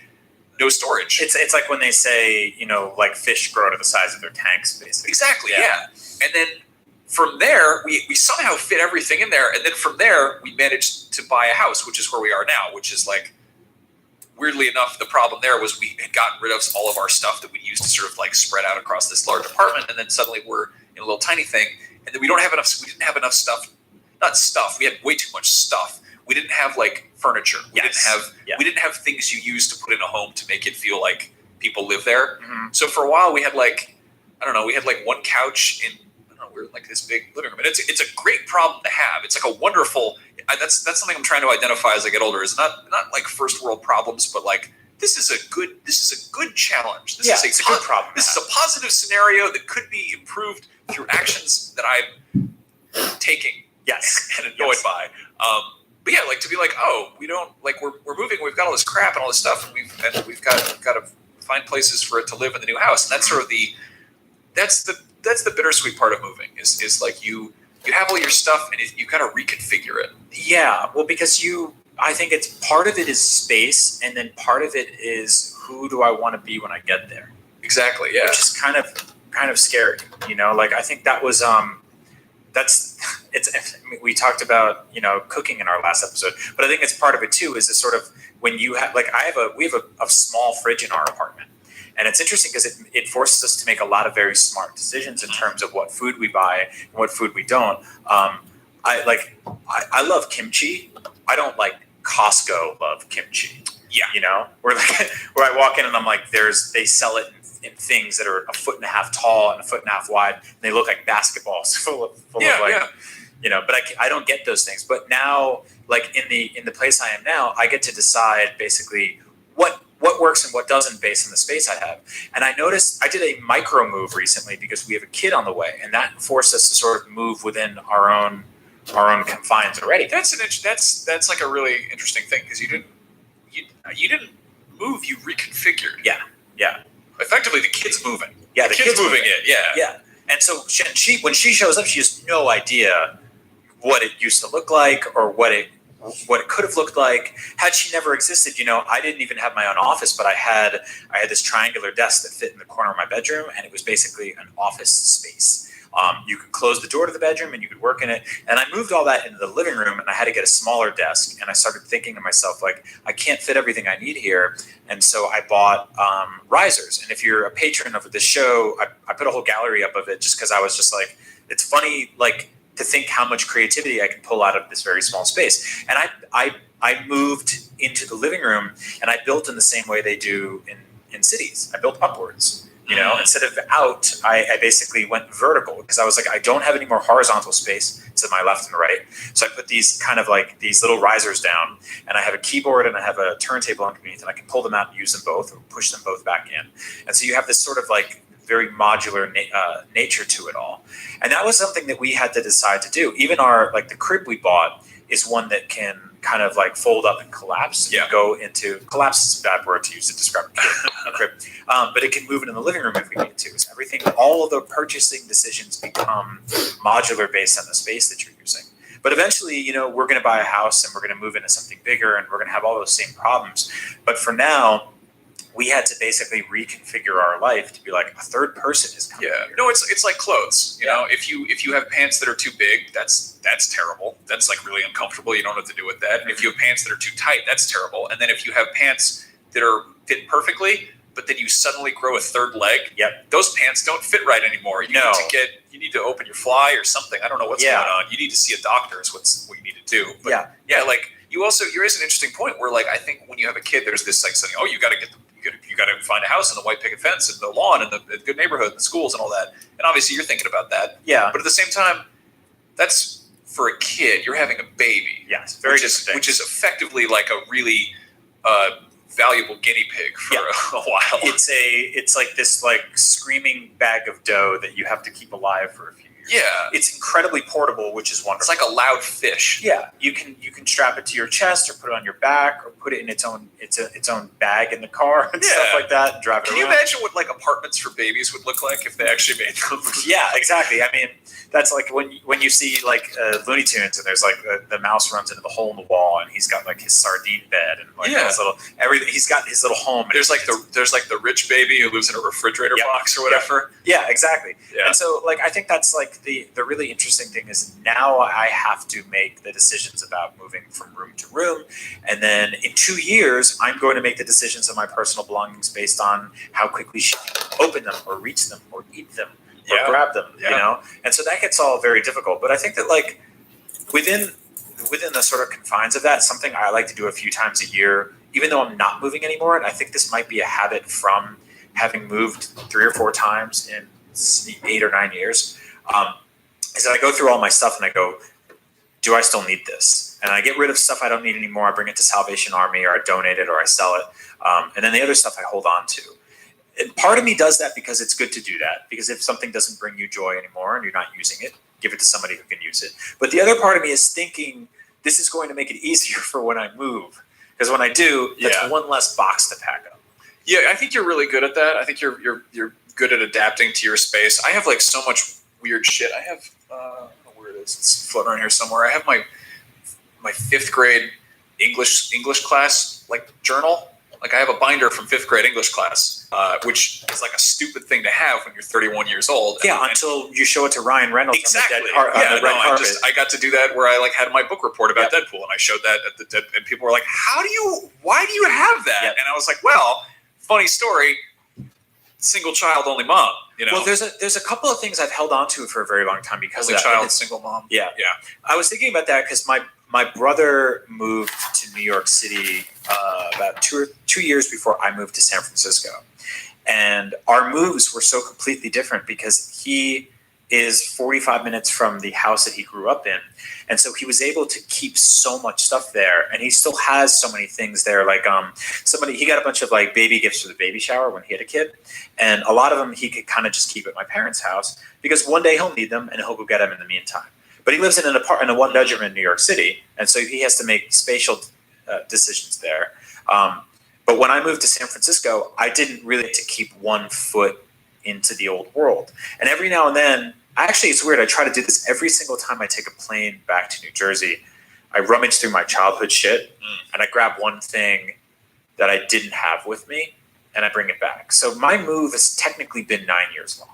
no storage. It's like when they say, like fish grow to the size of their tanks, basically. Exactly, yeah. And then from there, we somehow fit everything in there, and then from there, we managed to buy a house, which is where we are now, which is like, weirdly enough, the problem there was we had gotten rid of all of our stuff that we used to sort of like spread out across this large apartment, and then suddenly we're in a little tiny thing, and then we didn't have enough stuff. Not stuff. We had way too much stuff. We didn't have like furniture. We didn't have things you use to put in a home to make it feel like people live there. Mm-hmm. So for a while we had like, we had like 1 couch in, we were in like this big living room. And it's a great problem to have. It's like a wonderful, that's something I'm trying to identify as I get older, is not like first world problems, but like this is a good challenge. Yeah, it's a good problem. This is a positive scenario that could be improved through actions that I'm taking Yes. and annoyed by. But yeah, like to be like, oh, we don't like we're moving. We've got all this crap and all this stuff, and we've got to find places for it to live in the new house. And that's sort of that's the bittersweet part of moving is like you have all your stuff and you got to reconfigure it. Yeah, well, because I think it's part of it is space, and then part of it is who do I want to be when I get there. Exactly. Yeah. Which is kind of scary, Like I think that was we talked about cooking in our last episode, but I think it's part of it too. Is this sort of when you have we have a small fridge in our apartment, and it's interesting because it forces us to make a lot of very smart decisions in terms of what food we buy and what food we don't. I love kimchi. I don't like Costco love kimchi. Yeah. Where I walk in and I'm like, they sell it in things that are 1.5 feet tall and 1.5 feet wide, and they look like basketballs full of but I don't get those things. But now, like in the place I am now, I get to decide basically what works and what doesn't based on the space I have. And I noticed I did a micro move recently because we have a kid on the way, and that forced us to sort of move within our own confines already. That's like a really interesting thing because you didn't move, you reconfigured. Yeah. Effectively, the kid's moving. Yeah, the kid's moving it. Yeah. Yeah. And so when she shows up, she has no idea what it used to look like or what it could have looked like had she never existed. I didn't even have my own office, but I had this triangular desk that fit in the corner of my bedroom, and it was basically an office space. You could close the door to the bedroom and you could work in it. And I moved all that into the living room, and I had to get a smaller desk. And I started thinking to myself, like, I can't fit everything I need here. And so I bought risers. And if you're a patron of this show, I put a whole gallery up of it just because I was just like, it's funny, like, to think how much creativity I can pull out of this very small space. And I moved into the living room, and I built in the same way they do in cities. I built upwards. Instead of out, I basically went vertical because I was like, I don't have any more horizontal space to my left and right. So I put these kind of like these little risers down, and I have a keyboard and I have a turntable underneath, and I can pull them out and use them both or push them both back in. And so you have this sort of like very modular nature to it all. And that was something that we had to decide to do. Even the crib we bought is one that can kind of like fold up and collapse. Yeah. Go into collapse is a bad word to use to describe a crib, but it can move into the living room if we need to. So all of the purchasing decisions become modular based on the space that you're using. But eventually, we're going to buy a house and we're going to move into something bigger, and we're going to have all those same problems. But for now, we had to basically reconfigure our life to be like a third person is coming here. No, it's like clothes. You know, if you have pants that are too big, that's terrible. That's like really uncomfortable. You don't know what to do with that. And if you have pants that are too tight, that's terrible. And then if you have pants that are fit perfectly, but then you suddenly grow a third leg, those pants don't fit right anymore. You need to open your fly or something. I don't know what's going on. You need to see a doctor is what you need to do. But like you raise an interesting point where like I think when you have a kid, there's this like saying, oh, you got to find a house and a white picket fence and the lawn and the good neighborhood and the schools and all that. And obviously you're thinking about that. Yeah. But at the same time, that's for a kid. You're having a baby. Yes. Which is effectively like a really valuable guinea pig for a while. It's like this like screaming bag of dough that you have to keep alive for a few years. Yeah. It's incredibly portable, which is wonderful. It's like a loud fish. Yeah. You can strap it to your chest or put it on your back or put it in its own bag in the car and stuff like that and drive it around. Can you imagine what like apartments for babies would look like if they actually made them? Yeah, exactly. I mean, that's like when you see like Looney Tunes and there's like the mouse runs into the hole in the wall and he's got like his sardine bed and like his little everything. He's got his little home. There's like the rich baby who lives in a refrigerator box or whatever. Yeah, exactly. Yeah. And so like I think that's like the really interesting thing is now I have to make the decisions about moving from room to room, and then in 2 years I'm going to make the decisions of my personal belongings based on how quickly she can open them or reach them or eat them or grab them, you know? And so that gets all very difficult. But I think that like within the sort of confines of that, something I like to do a few times a year, even though I'm not moving anymore, and I think this might be a habit from having moved 3 or 4 times in 8 or 9 years, is that I go through all my stuff and I go, do I still need this? And I get rid of stuff I don't need anymore. I bring it to Salvation Army, or I donate it, or I sell it. And then the other stuff I hold on to. And part of me does that because it's good to do that. Because if something doesn't bring you joy anymore and you're not using it, give it to somebody who can use it. But the other part of me is thinking this is going to make it easier for when I move. Because when I do, that's one less box to pack up. Yeah, I think you're really good at that. I think you're good at adapting to your space. I have like so much weird shit. I have I don't know where it is. It's floating around here somewhere. I have my 5th grade English class like journal. Like I have a binder from 5th grade English class, which is like a stupid thing to have when you're 31 years old. Yeah, until you show it to Ryan Reynolds. Exactly. On the red carpet. I got to do that where I like had my book report about Deadpool, and I showed that at the and people were like, why do you have that? Yep. And I was like, well, funny story, single child, only mom. You know. Well, there's a couple of things I've held on to for a very long time because only of that. child, single mom. Yeah. I was thinking about that because my brother moved to New York City about 2 years before I moved to San Francisco. And our moves were so completely different because he is 45 minutes from the house that he grew up in. And so he was able to keep so much stuff there. And he still has so many things there. Like he got a bunch of like baby gifts for the baby shower when he had a kid. And a lot of them he could kind of just keep at my parents' house because one day he'll need them and he'll go get them in the meantime. But he lives in a 1 bedroom in New York City, and so he has to make spatial decisions there. But when I moved to San Francisco, I didn't really get to keep 1 foot into the old world. And every now and then, actually, it's weird. I try to do this every single time I take a plane back to New Jersey. I rummage through my childhood shit, and I grab one thing that I didn't have with me, and I bring it back. So my move has technically been 9 years long.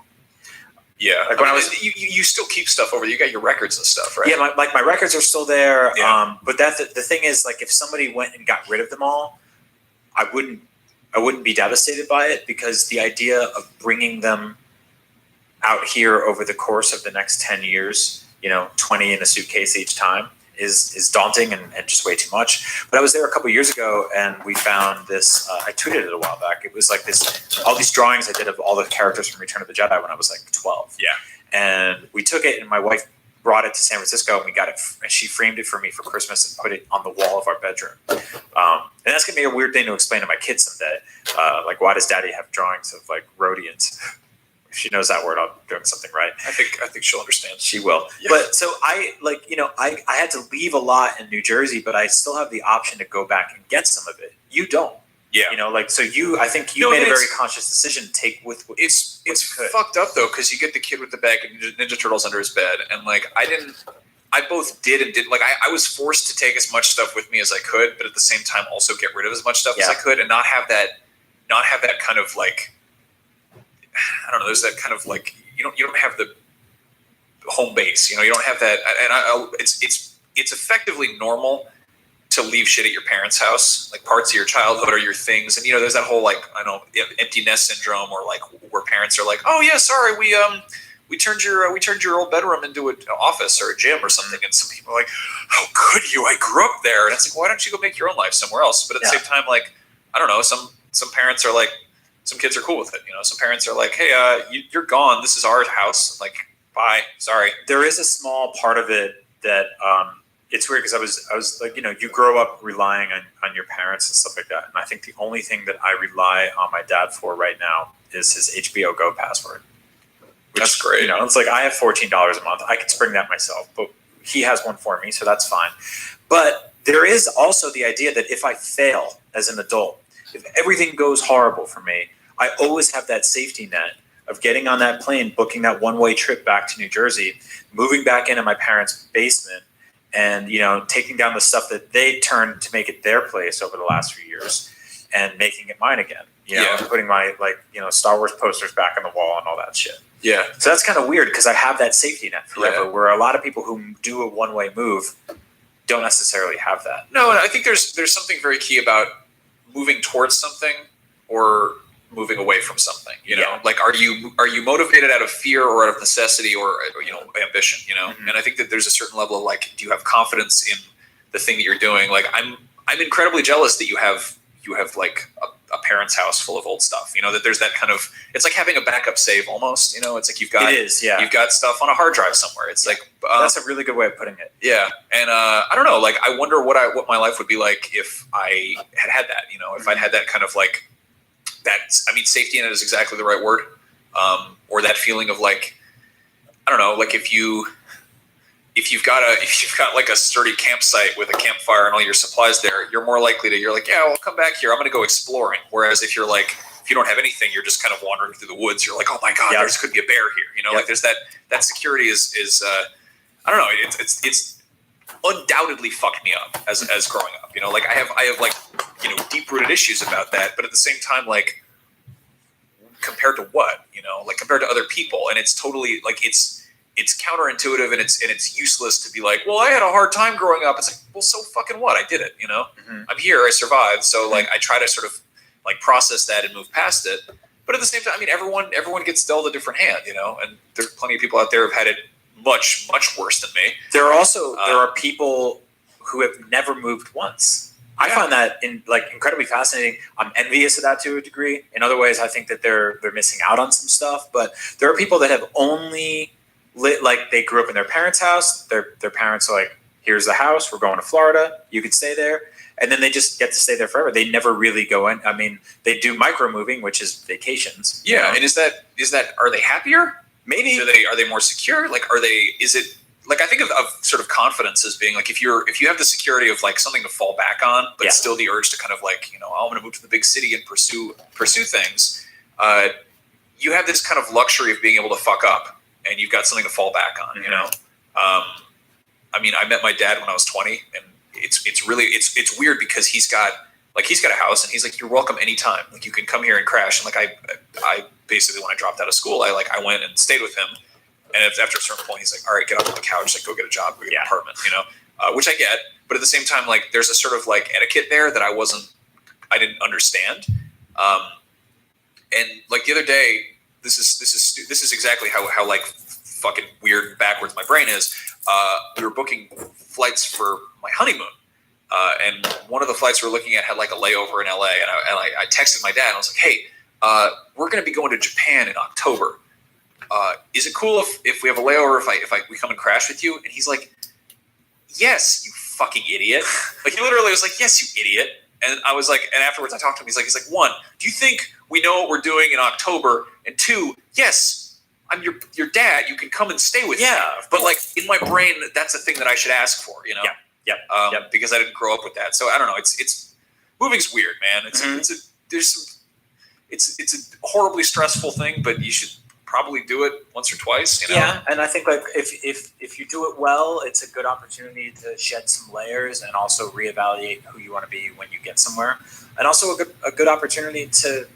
Yeah, like when I was, you still keep stuff over there. You got your records and stuff, right? Yeah, my records are still there. Yeah. But the thing is, like, if somebody went and got rid of them all, I wouldn't be devastated by it because the idea of bringing them out here over the course of the next 10 years, 20 in a suitcase each time, is daunting and just way too much. But I was there a couple years ago and we found this, I tweeted it a while back. It was like all these drawings I did of all the characters from Return of the Jedi when I was like 12. Yeah. And we took it and my wife brought it to San Francisco and we got it, and she framed it for me for Christmas and put it on the wall of our bedroom. And that's gonna be a weird thing to explain to my kids someday. Like, why does Daddy have drawings of like Rhodians? If she knows that word, I'm doing something right. I think she'll understand. She will. Yeah. But so I had to leave a lot in New Jersey, but I still have the option to go back and get some of it. You don't. Yeah. I think you made a very conscious decision to take with what it's fucked up though, because you get the kid with the bag of Ninja Turtles under his bed, and like I both did and didn't. Like I was forced to take as much stuff with me as I could, but at the same time also get rid of as much stuff as I could, and not have that kind of like, I don't know. There's that kind of like you don't have the home base. You don't have that, and it's effectively normal to leave shit at your parents' house, like parts of your childhood or your things, and there's that whole like empty nest syndrome, or like where parents are like, oh yeah, sorry, we turned your old bedroom into an office or a gym or something, and some people are like, how could you? I grew up there, and it's like, why don't you go make your own life somewhere else? But at the same time, like, I don't know, some parents are like. Some kids are cool with it, Some parents are like, "Hey, you're gone. This is our house. Like, bye. Sorry." There is a small part of it that it's weird because I was like, you grow up relying on your parents and stuff like that, and I think the only thing that I rely on my dad for right now is his HBO Go password. That's great. It's like I have $14 a month. I could spring that myself, but he has one for me, so that's fine. But there is also the idea that if I fail as an adult, if everything goes horrible for me, I always have that safety net of getting on that plane, booking that one-way trip back to New Jersey, moving back into my parents' basement, and taking down the stuff that they turned to make it their place over the last few years, and making it mine again. Putting my Star Wars posters back on the wall and all that shit. Yeah. So that's kind of weird because I have that safety net forever. Where a lot of people who do a one-way move don't necessarily have that. No, and I think there's something very key about moving towards something or moving away from something, like are you motivated out of fear or out of necessity or ambition, Mm-hmm. And I think that there's a certain level of like, do you have confidence in the thing that you're doing? Like I'm incredibly jealous that you have like a parents' house full of old stuff. You know, that there's that kind of, it's like having a backup save almost. You know, it's like you've got you've got stuff on a hard drive somewhere. It's like that's a really good way of putting it. Yeah, and I don't know. Like, I wonder what my life would be like if I had that. You know, if I'd had that kind of like that. I mean, safety net is exactly the right word. Or that feeling of like, I don't know, like if you've got like a sturdy campsite with a campfire and all your supplies there, you're more likely to, you're like, yeah, I'll come back here. I'm going to go exploring. Whereas if you're like, if you don't have anything, you're just kind of wandering through the woods. You're like, oh my God, there could be a bear here. You know, like there's that security is I don't know. It's undoubtedly fucked me up as growing up. You know, like I have like, you know, deep rooted issues about that. But at the same time, like, compared to what, you know, like compared to other people, and it's totally like it's counterintuitive and it's useless to be like, well, I had a hard time growing up. It's like, well, so fucking what? I did it, you know. I'm here, I survived. So like, I try to sort of like process that and move past it. But at the same time, I mean, everyone gets dealt a different hand, you know. And there's plenty of people out there who've had it much worse than me. There are people who have never moved once. I find that incredibly fascinating. I'm envious of that to a degree. In other ways, I think that they're missing out on some stuff. But there are people that have only like they grew up in their parents' house. Their parents are like, here's the house. We're going to Florida. You can stay there. And then they just get to stay there forever. They never really go in. I mean, they do micro moving, which is vacations. Yeah, you know? And is that are they happier? Maybe. Are they more secure? Like, is it like, I think of sort of confidence as being like, if you have the security of like something to fall back on, but still the urge to kind of like, you know, I'm going to move to the big city and pursue things. You have this kind of luxury of being able to fuck up, and you've got something to fall back on. You know, I mean, I met my dad when I was 20, and it's really weird because he's got a house, and he's like, you're welcome anytime. Like, you can come here and crash. And like, I basically, when I dropped out of school, I went and stayed with him. And after a certain point, he's like, all right, get off the couch, like, go get a job, go get an apartment, you know, which I get. But at the same time, like, there's a sort of like etiquette there that I didn't understand. And like the other day, this is exactly how like fucking weird and backwards my brain is. We were booking flights for my honeymoon. And one of the flights we were looking at had like a layover in LA. And I texted my dad, and I was like, hey, we're going to be going to Japan in October. Is it cool if we have a layover if we come and crash with you? And he's like, yes, you fucking idiot. Like, he literally was like, yes, you idiot. And I was like, and afterwards I talked to him. He's like, one, do you think we know what we're doing in October? And two, yes, I'm your dad. You can come and stay with me. But like, in my brain, that's a thing that I should ask for, you know? Because I didn't grow up with that. So I don't know. It's moving's weird, man. It's a horribly stressful thing, but you should probably do it once or twice, you know? Yeah, and I think like if you do it well, it's a good opportunity to shed some layers and also reevaluate who you want to be when you get somewhere, and also a good opportunity to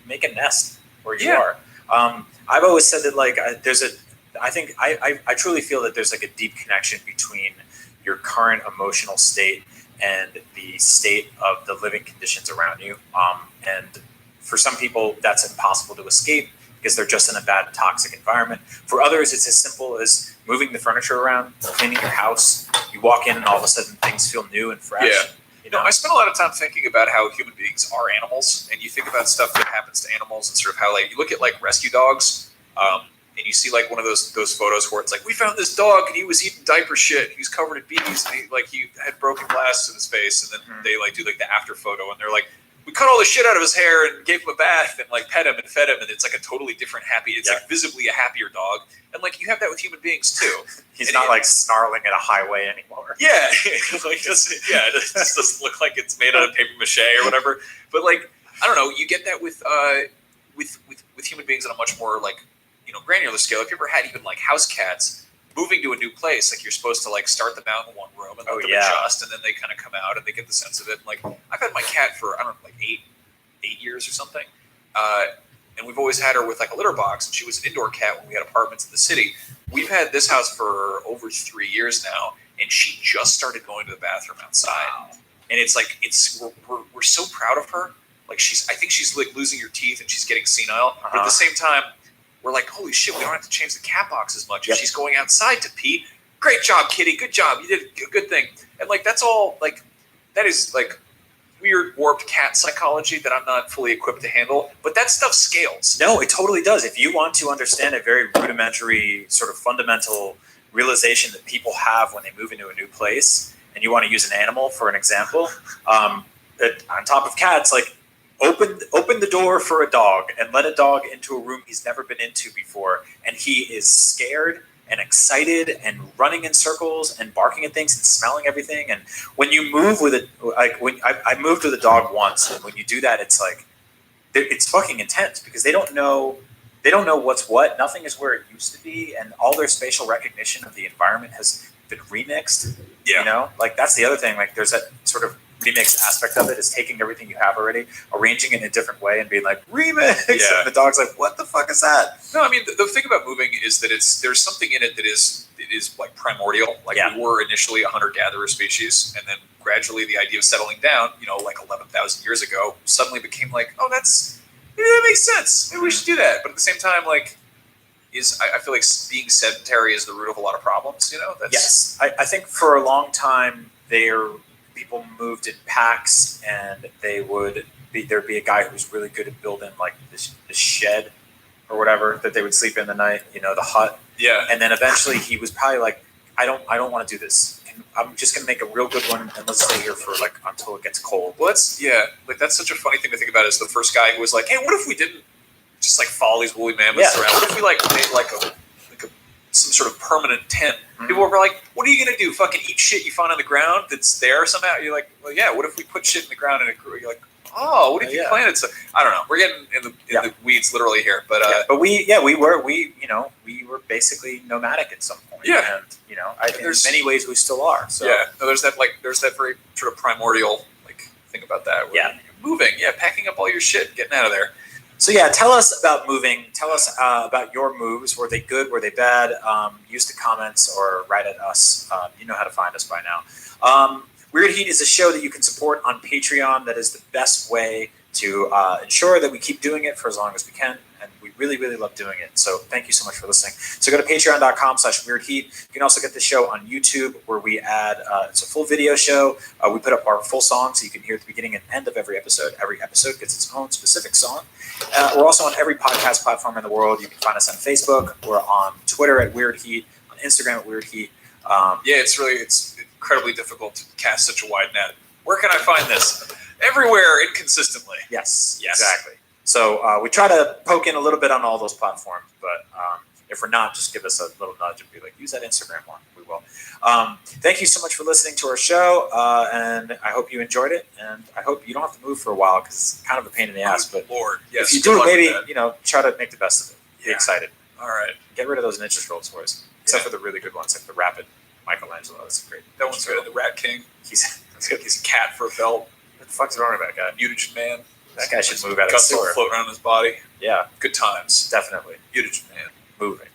make a nest where you are. I've always said that like I truly feel that there's like a deep connection between your current emotional state and the state of the living conditions around you, and for some people that's impossible to escape, because they're just in a bad, toxic environment. For others, it's as simple as moving the furniture around, cleaning your house. You walk in and all of a sudden things feel new and fresh. Yeah. You know, I spend a lot of time thinking about how human beings are animals, and you think about stuff that happens to animals and sort of how, like, you look at like rescue dogs, and you see like one of those photos where it's like, we found this dog and he was eating diaper shit. He was covered in bees, and he had broken glass in his face, and then they like do like the after photo, and they're like, we cut all the shit out of his hair and gave him a bath and like pet him and fed him, and it's like a totally different it's like visibly a happier dog. And like, you have that with human beings too. He's not like snarling at a highway anymore. Yeah, like it just doesn't look like it's made out of paper mache or whatever. But like, I don't know, you get that with human beings on a much more like, you know, granular scale. If you ever had even like house cats moving to a new place, like you're supposed to like start them out in one room and let them adjust, and then they kind of come out and they get the sense of it. And like, I've had my cat for, I don't know, like eight years or something. And we've always had her with like a litter box, and she was an indoor cat when we had apartments in the city. We've had this house for over 3 years now, and she just started going to the bathroom outside. Wow. And it's like, we're so proud of her. Like, I think she's like losing her teeth and she's getting senile, but at the same time, we're like, holy shit, we don't have to change the cat box as much. If she's going outside to pee, great job, kitty, good job, you did a good thing. And like, that's all, like, that is like, weird warped cat psychology that I'm not fully equipped to handle. But that stuff scales. No, it totally does. If you want to understand a very rudimentary, sort of fundamental realization that people have when they move into a new place, and you want to use an animal for an example, on top of cats, like open the door for a dog and let a dog into a room he's never been into before, and he is scared and excited and running in circles and barking at things and smelling everything. And when you move with it, like when I moved with a dog once, and when you do that, it's like it's fucking intense because they don't know what's what. Nothing is where it used to be, and all their spatial recognition of the environment has been remixed. Yeah. You know, like that's the other thing. Like there's that sort of remix aspect of it, is taking everything you have already, arranging it in a different way, and being like remix. Yeah. And the dog's like, what the fuck is that? No, I mean the thing about moving is that there's something in it that is like primordial. Like we were initially a hunter-gatherer species, and then gradually the idea of settling down, like 11,000 years ago, suddenly became like, oh, that makes sense. Maybe we should do that. But at the same time, like, I feel like being sedentary is the root of a lot of problems. Yes, I think for a long time people moved in packs, and there'd be a guy who was really good at building like this shed or whatever that they would sleep in the night, the hut. Yeah. And then eventually he was probably like, I don't want to do this. I'm just gonna make a real good one, and let's stay here for like until it gets cold. Well, that's such a funny thing to think about. Is the first guy who was like, hey, what if we didn't just like follow these woolly mammoths around? What if we like made like some sort of permanent tent? Mm-hmm. People were like, what are you gonna do? Fucking eat shit you find on the ground that's there somehow? You're like, well, yeah. What if we put shit in the ground and it grew? You're like, oh, what if you planted? So I don't know. We're getting in the weeds literally here, but we were basically nomadic at some point. Yeah, and in many ways we still are. So yeah, no, there's that very sort of primordial like thing about that. Where moving, packing up all your shit, getting out of there. So yeah, tell us about moving. Tell us about your moves. Were they good? Were they bad? Use the comments or write at us. You know how to find us by now. Weird Heat is a show that you can support on Patreon. That is the best way to ensure that we keep doing it for as long as we can. And we really, really love doing it. So thank you so much for listening. So go to patreon.com/weirdheat. You can also get the show on YouTube, where we add, it's a full video show. We put up our full song so you can hear the beginning and end of every episode. Every episode gets its own specific song. We're also on every podcast platform in the world. You can find us on Facebook. We're on Twitter at Weird Heat, on Instagram at Weird Heat. It's incredibly difficult to cast such a wide net. Where can I find this? Everywhere, inconsistently. Yes, exactly. So we try to poke in a little bit on all those platforms, but if we're not, just give us a little nudge and be like, use that Instagram one. We will. Thank you so much for listening to our show, and I hope you enjoyed it, and I hope you don't have to move for a while, because it's kind of a pain in the ass, but Lord, yes, if you do, maybe, try to make the best of it. Be excited. All right. Get rid of those Ninja Scrolls toys, except for the really good ones, like the Rapid Michelangelo. That's great. That one's good. The Rat King. He's a cat for a belt. What the fuck's wrong with that guy? Mutagen Man. That guy should move out of the Guts sewer. floating around his body. Yeah. Good times. Definitely. Mutagen Man. Moving.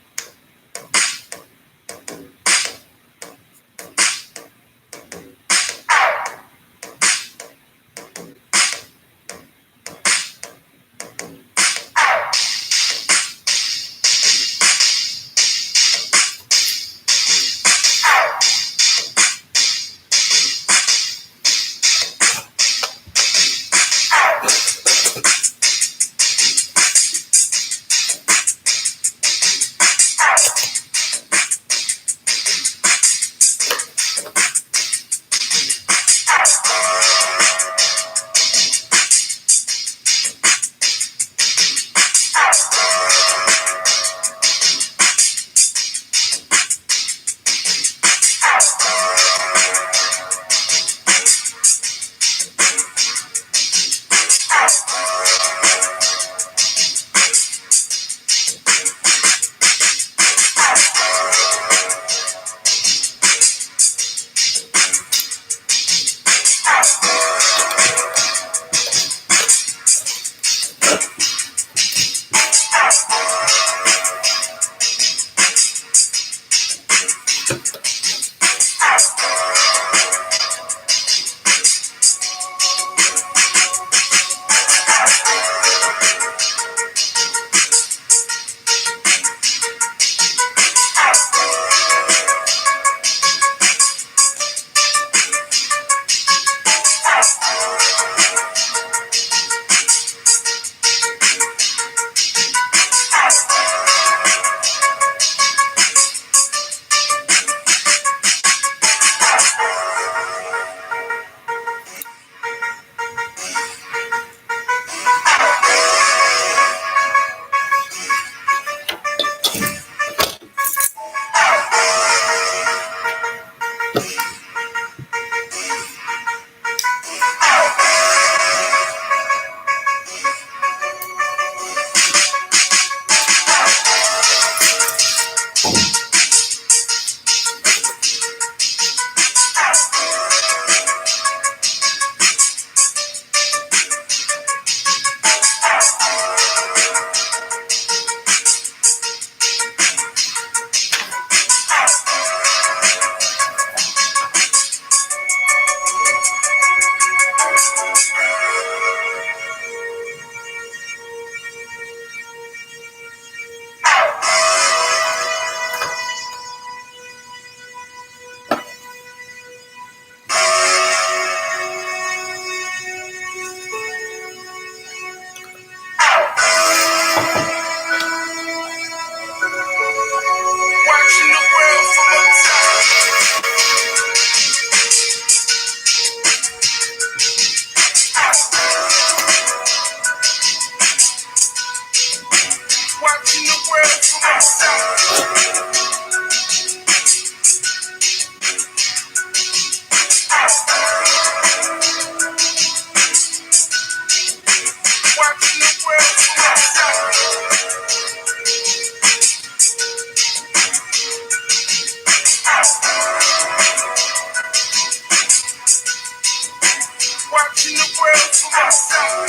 watching the world for myself.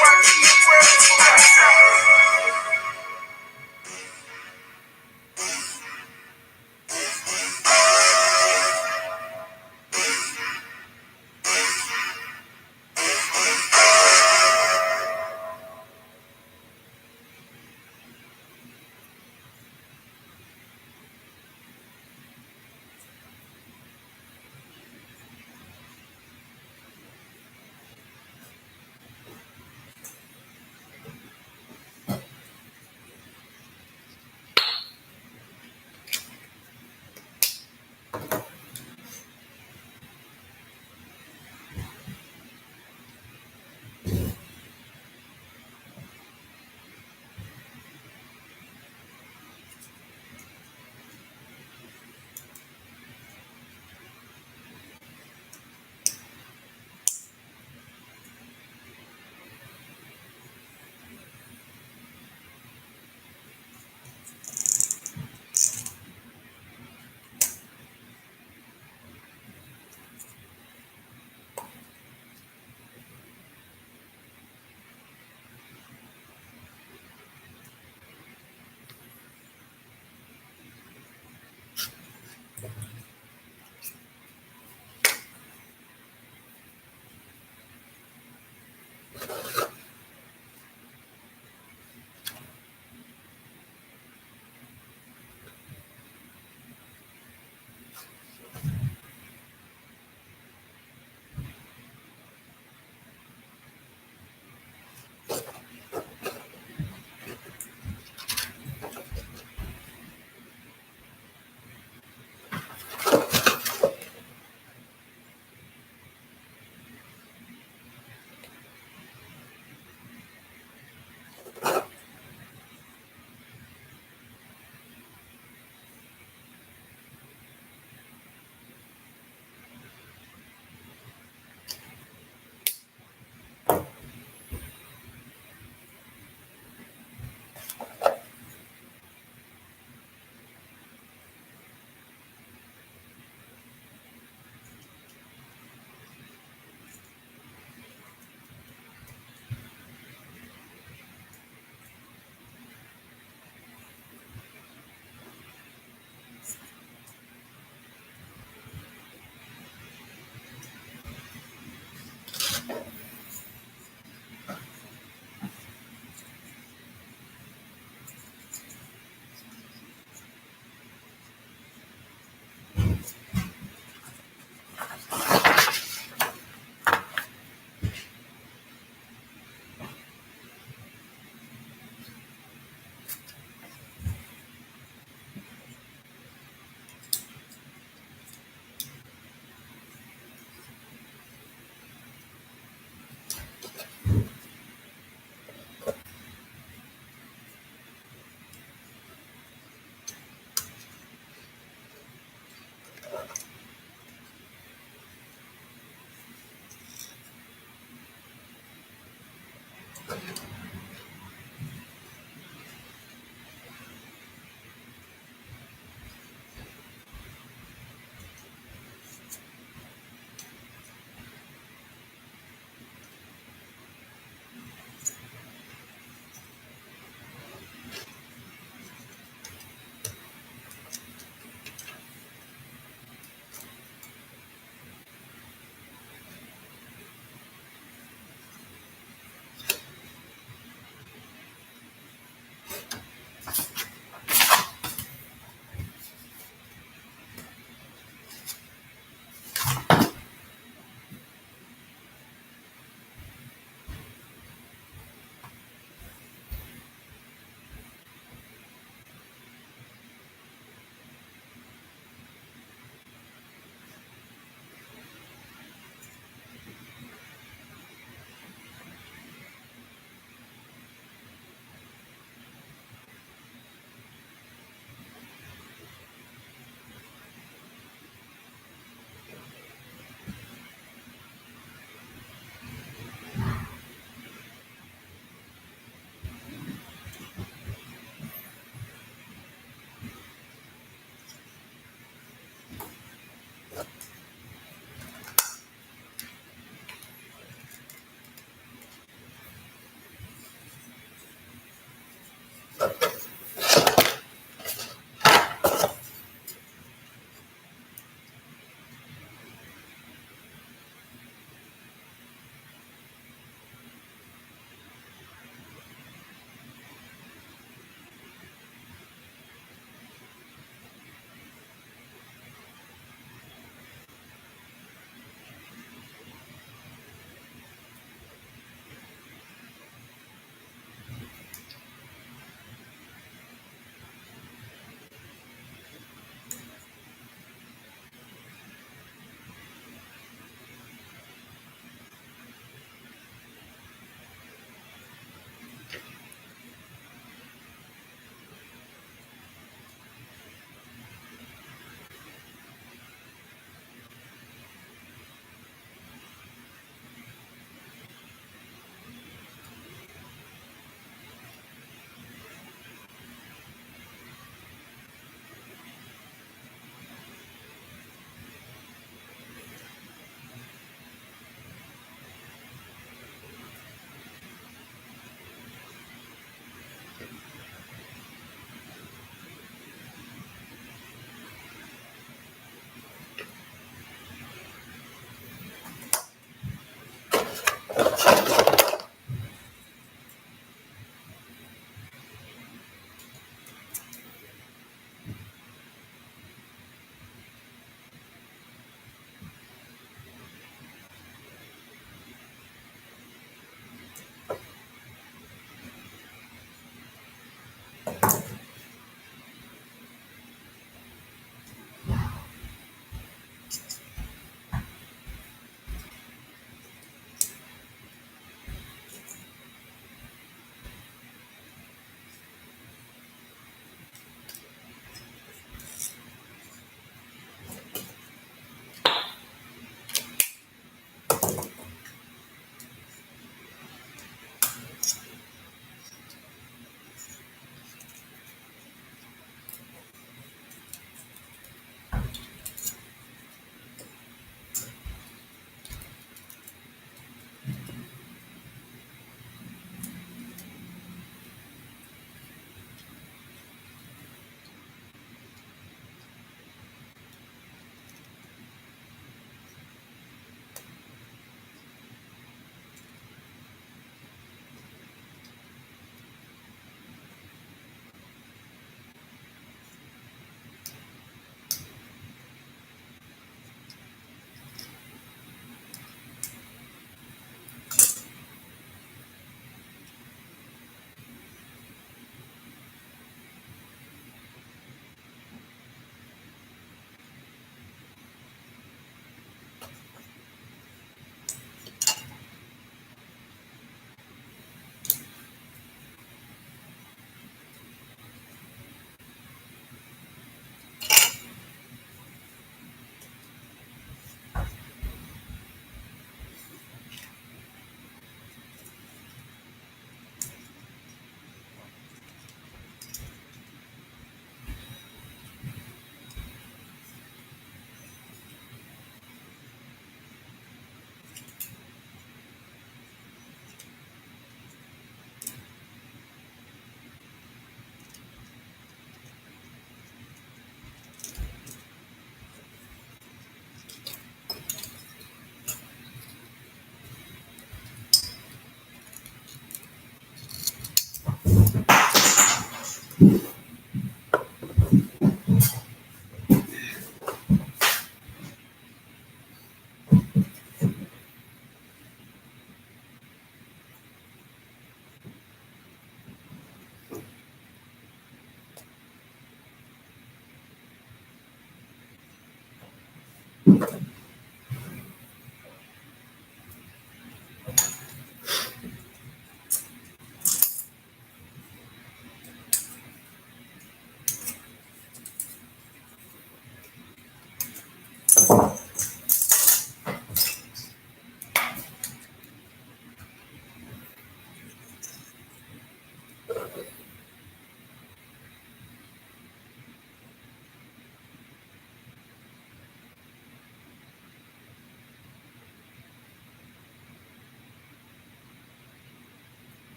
Watching the world for myself.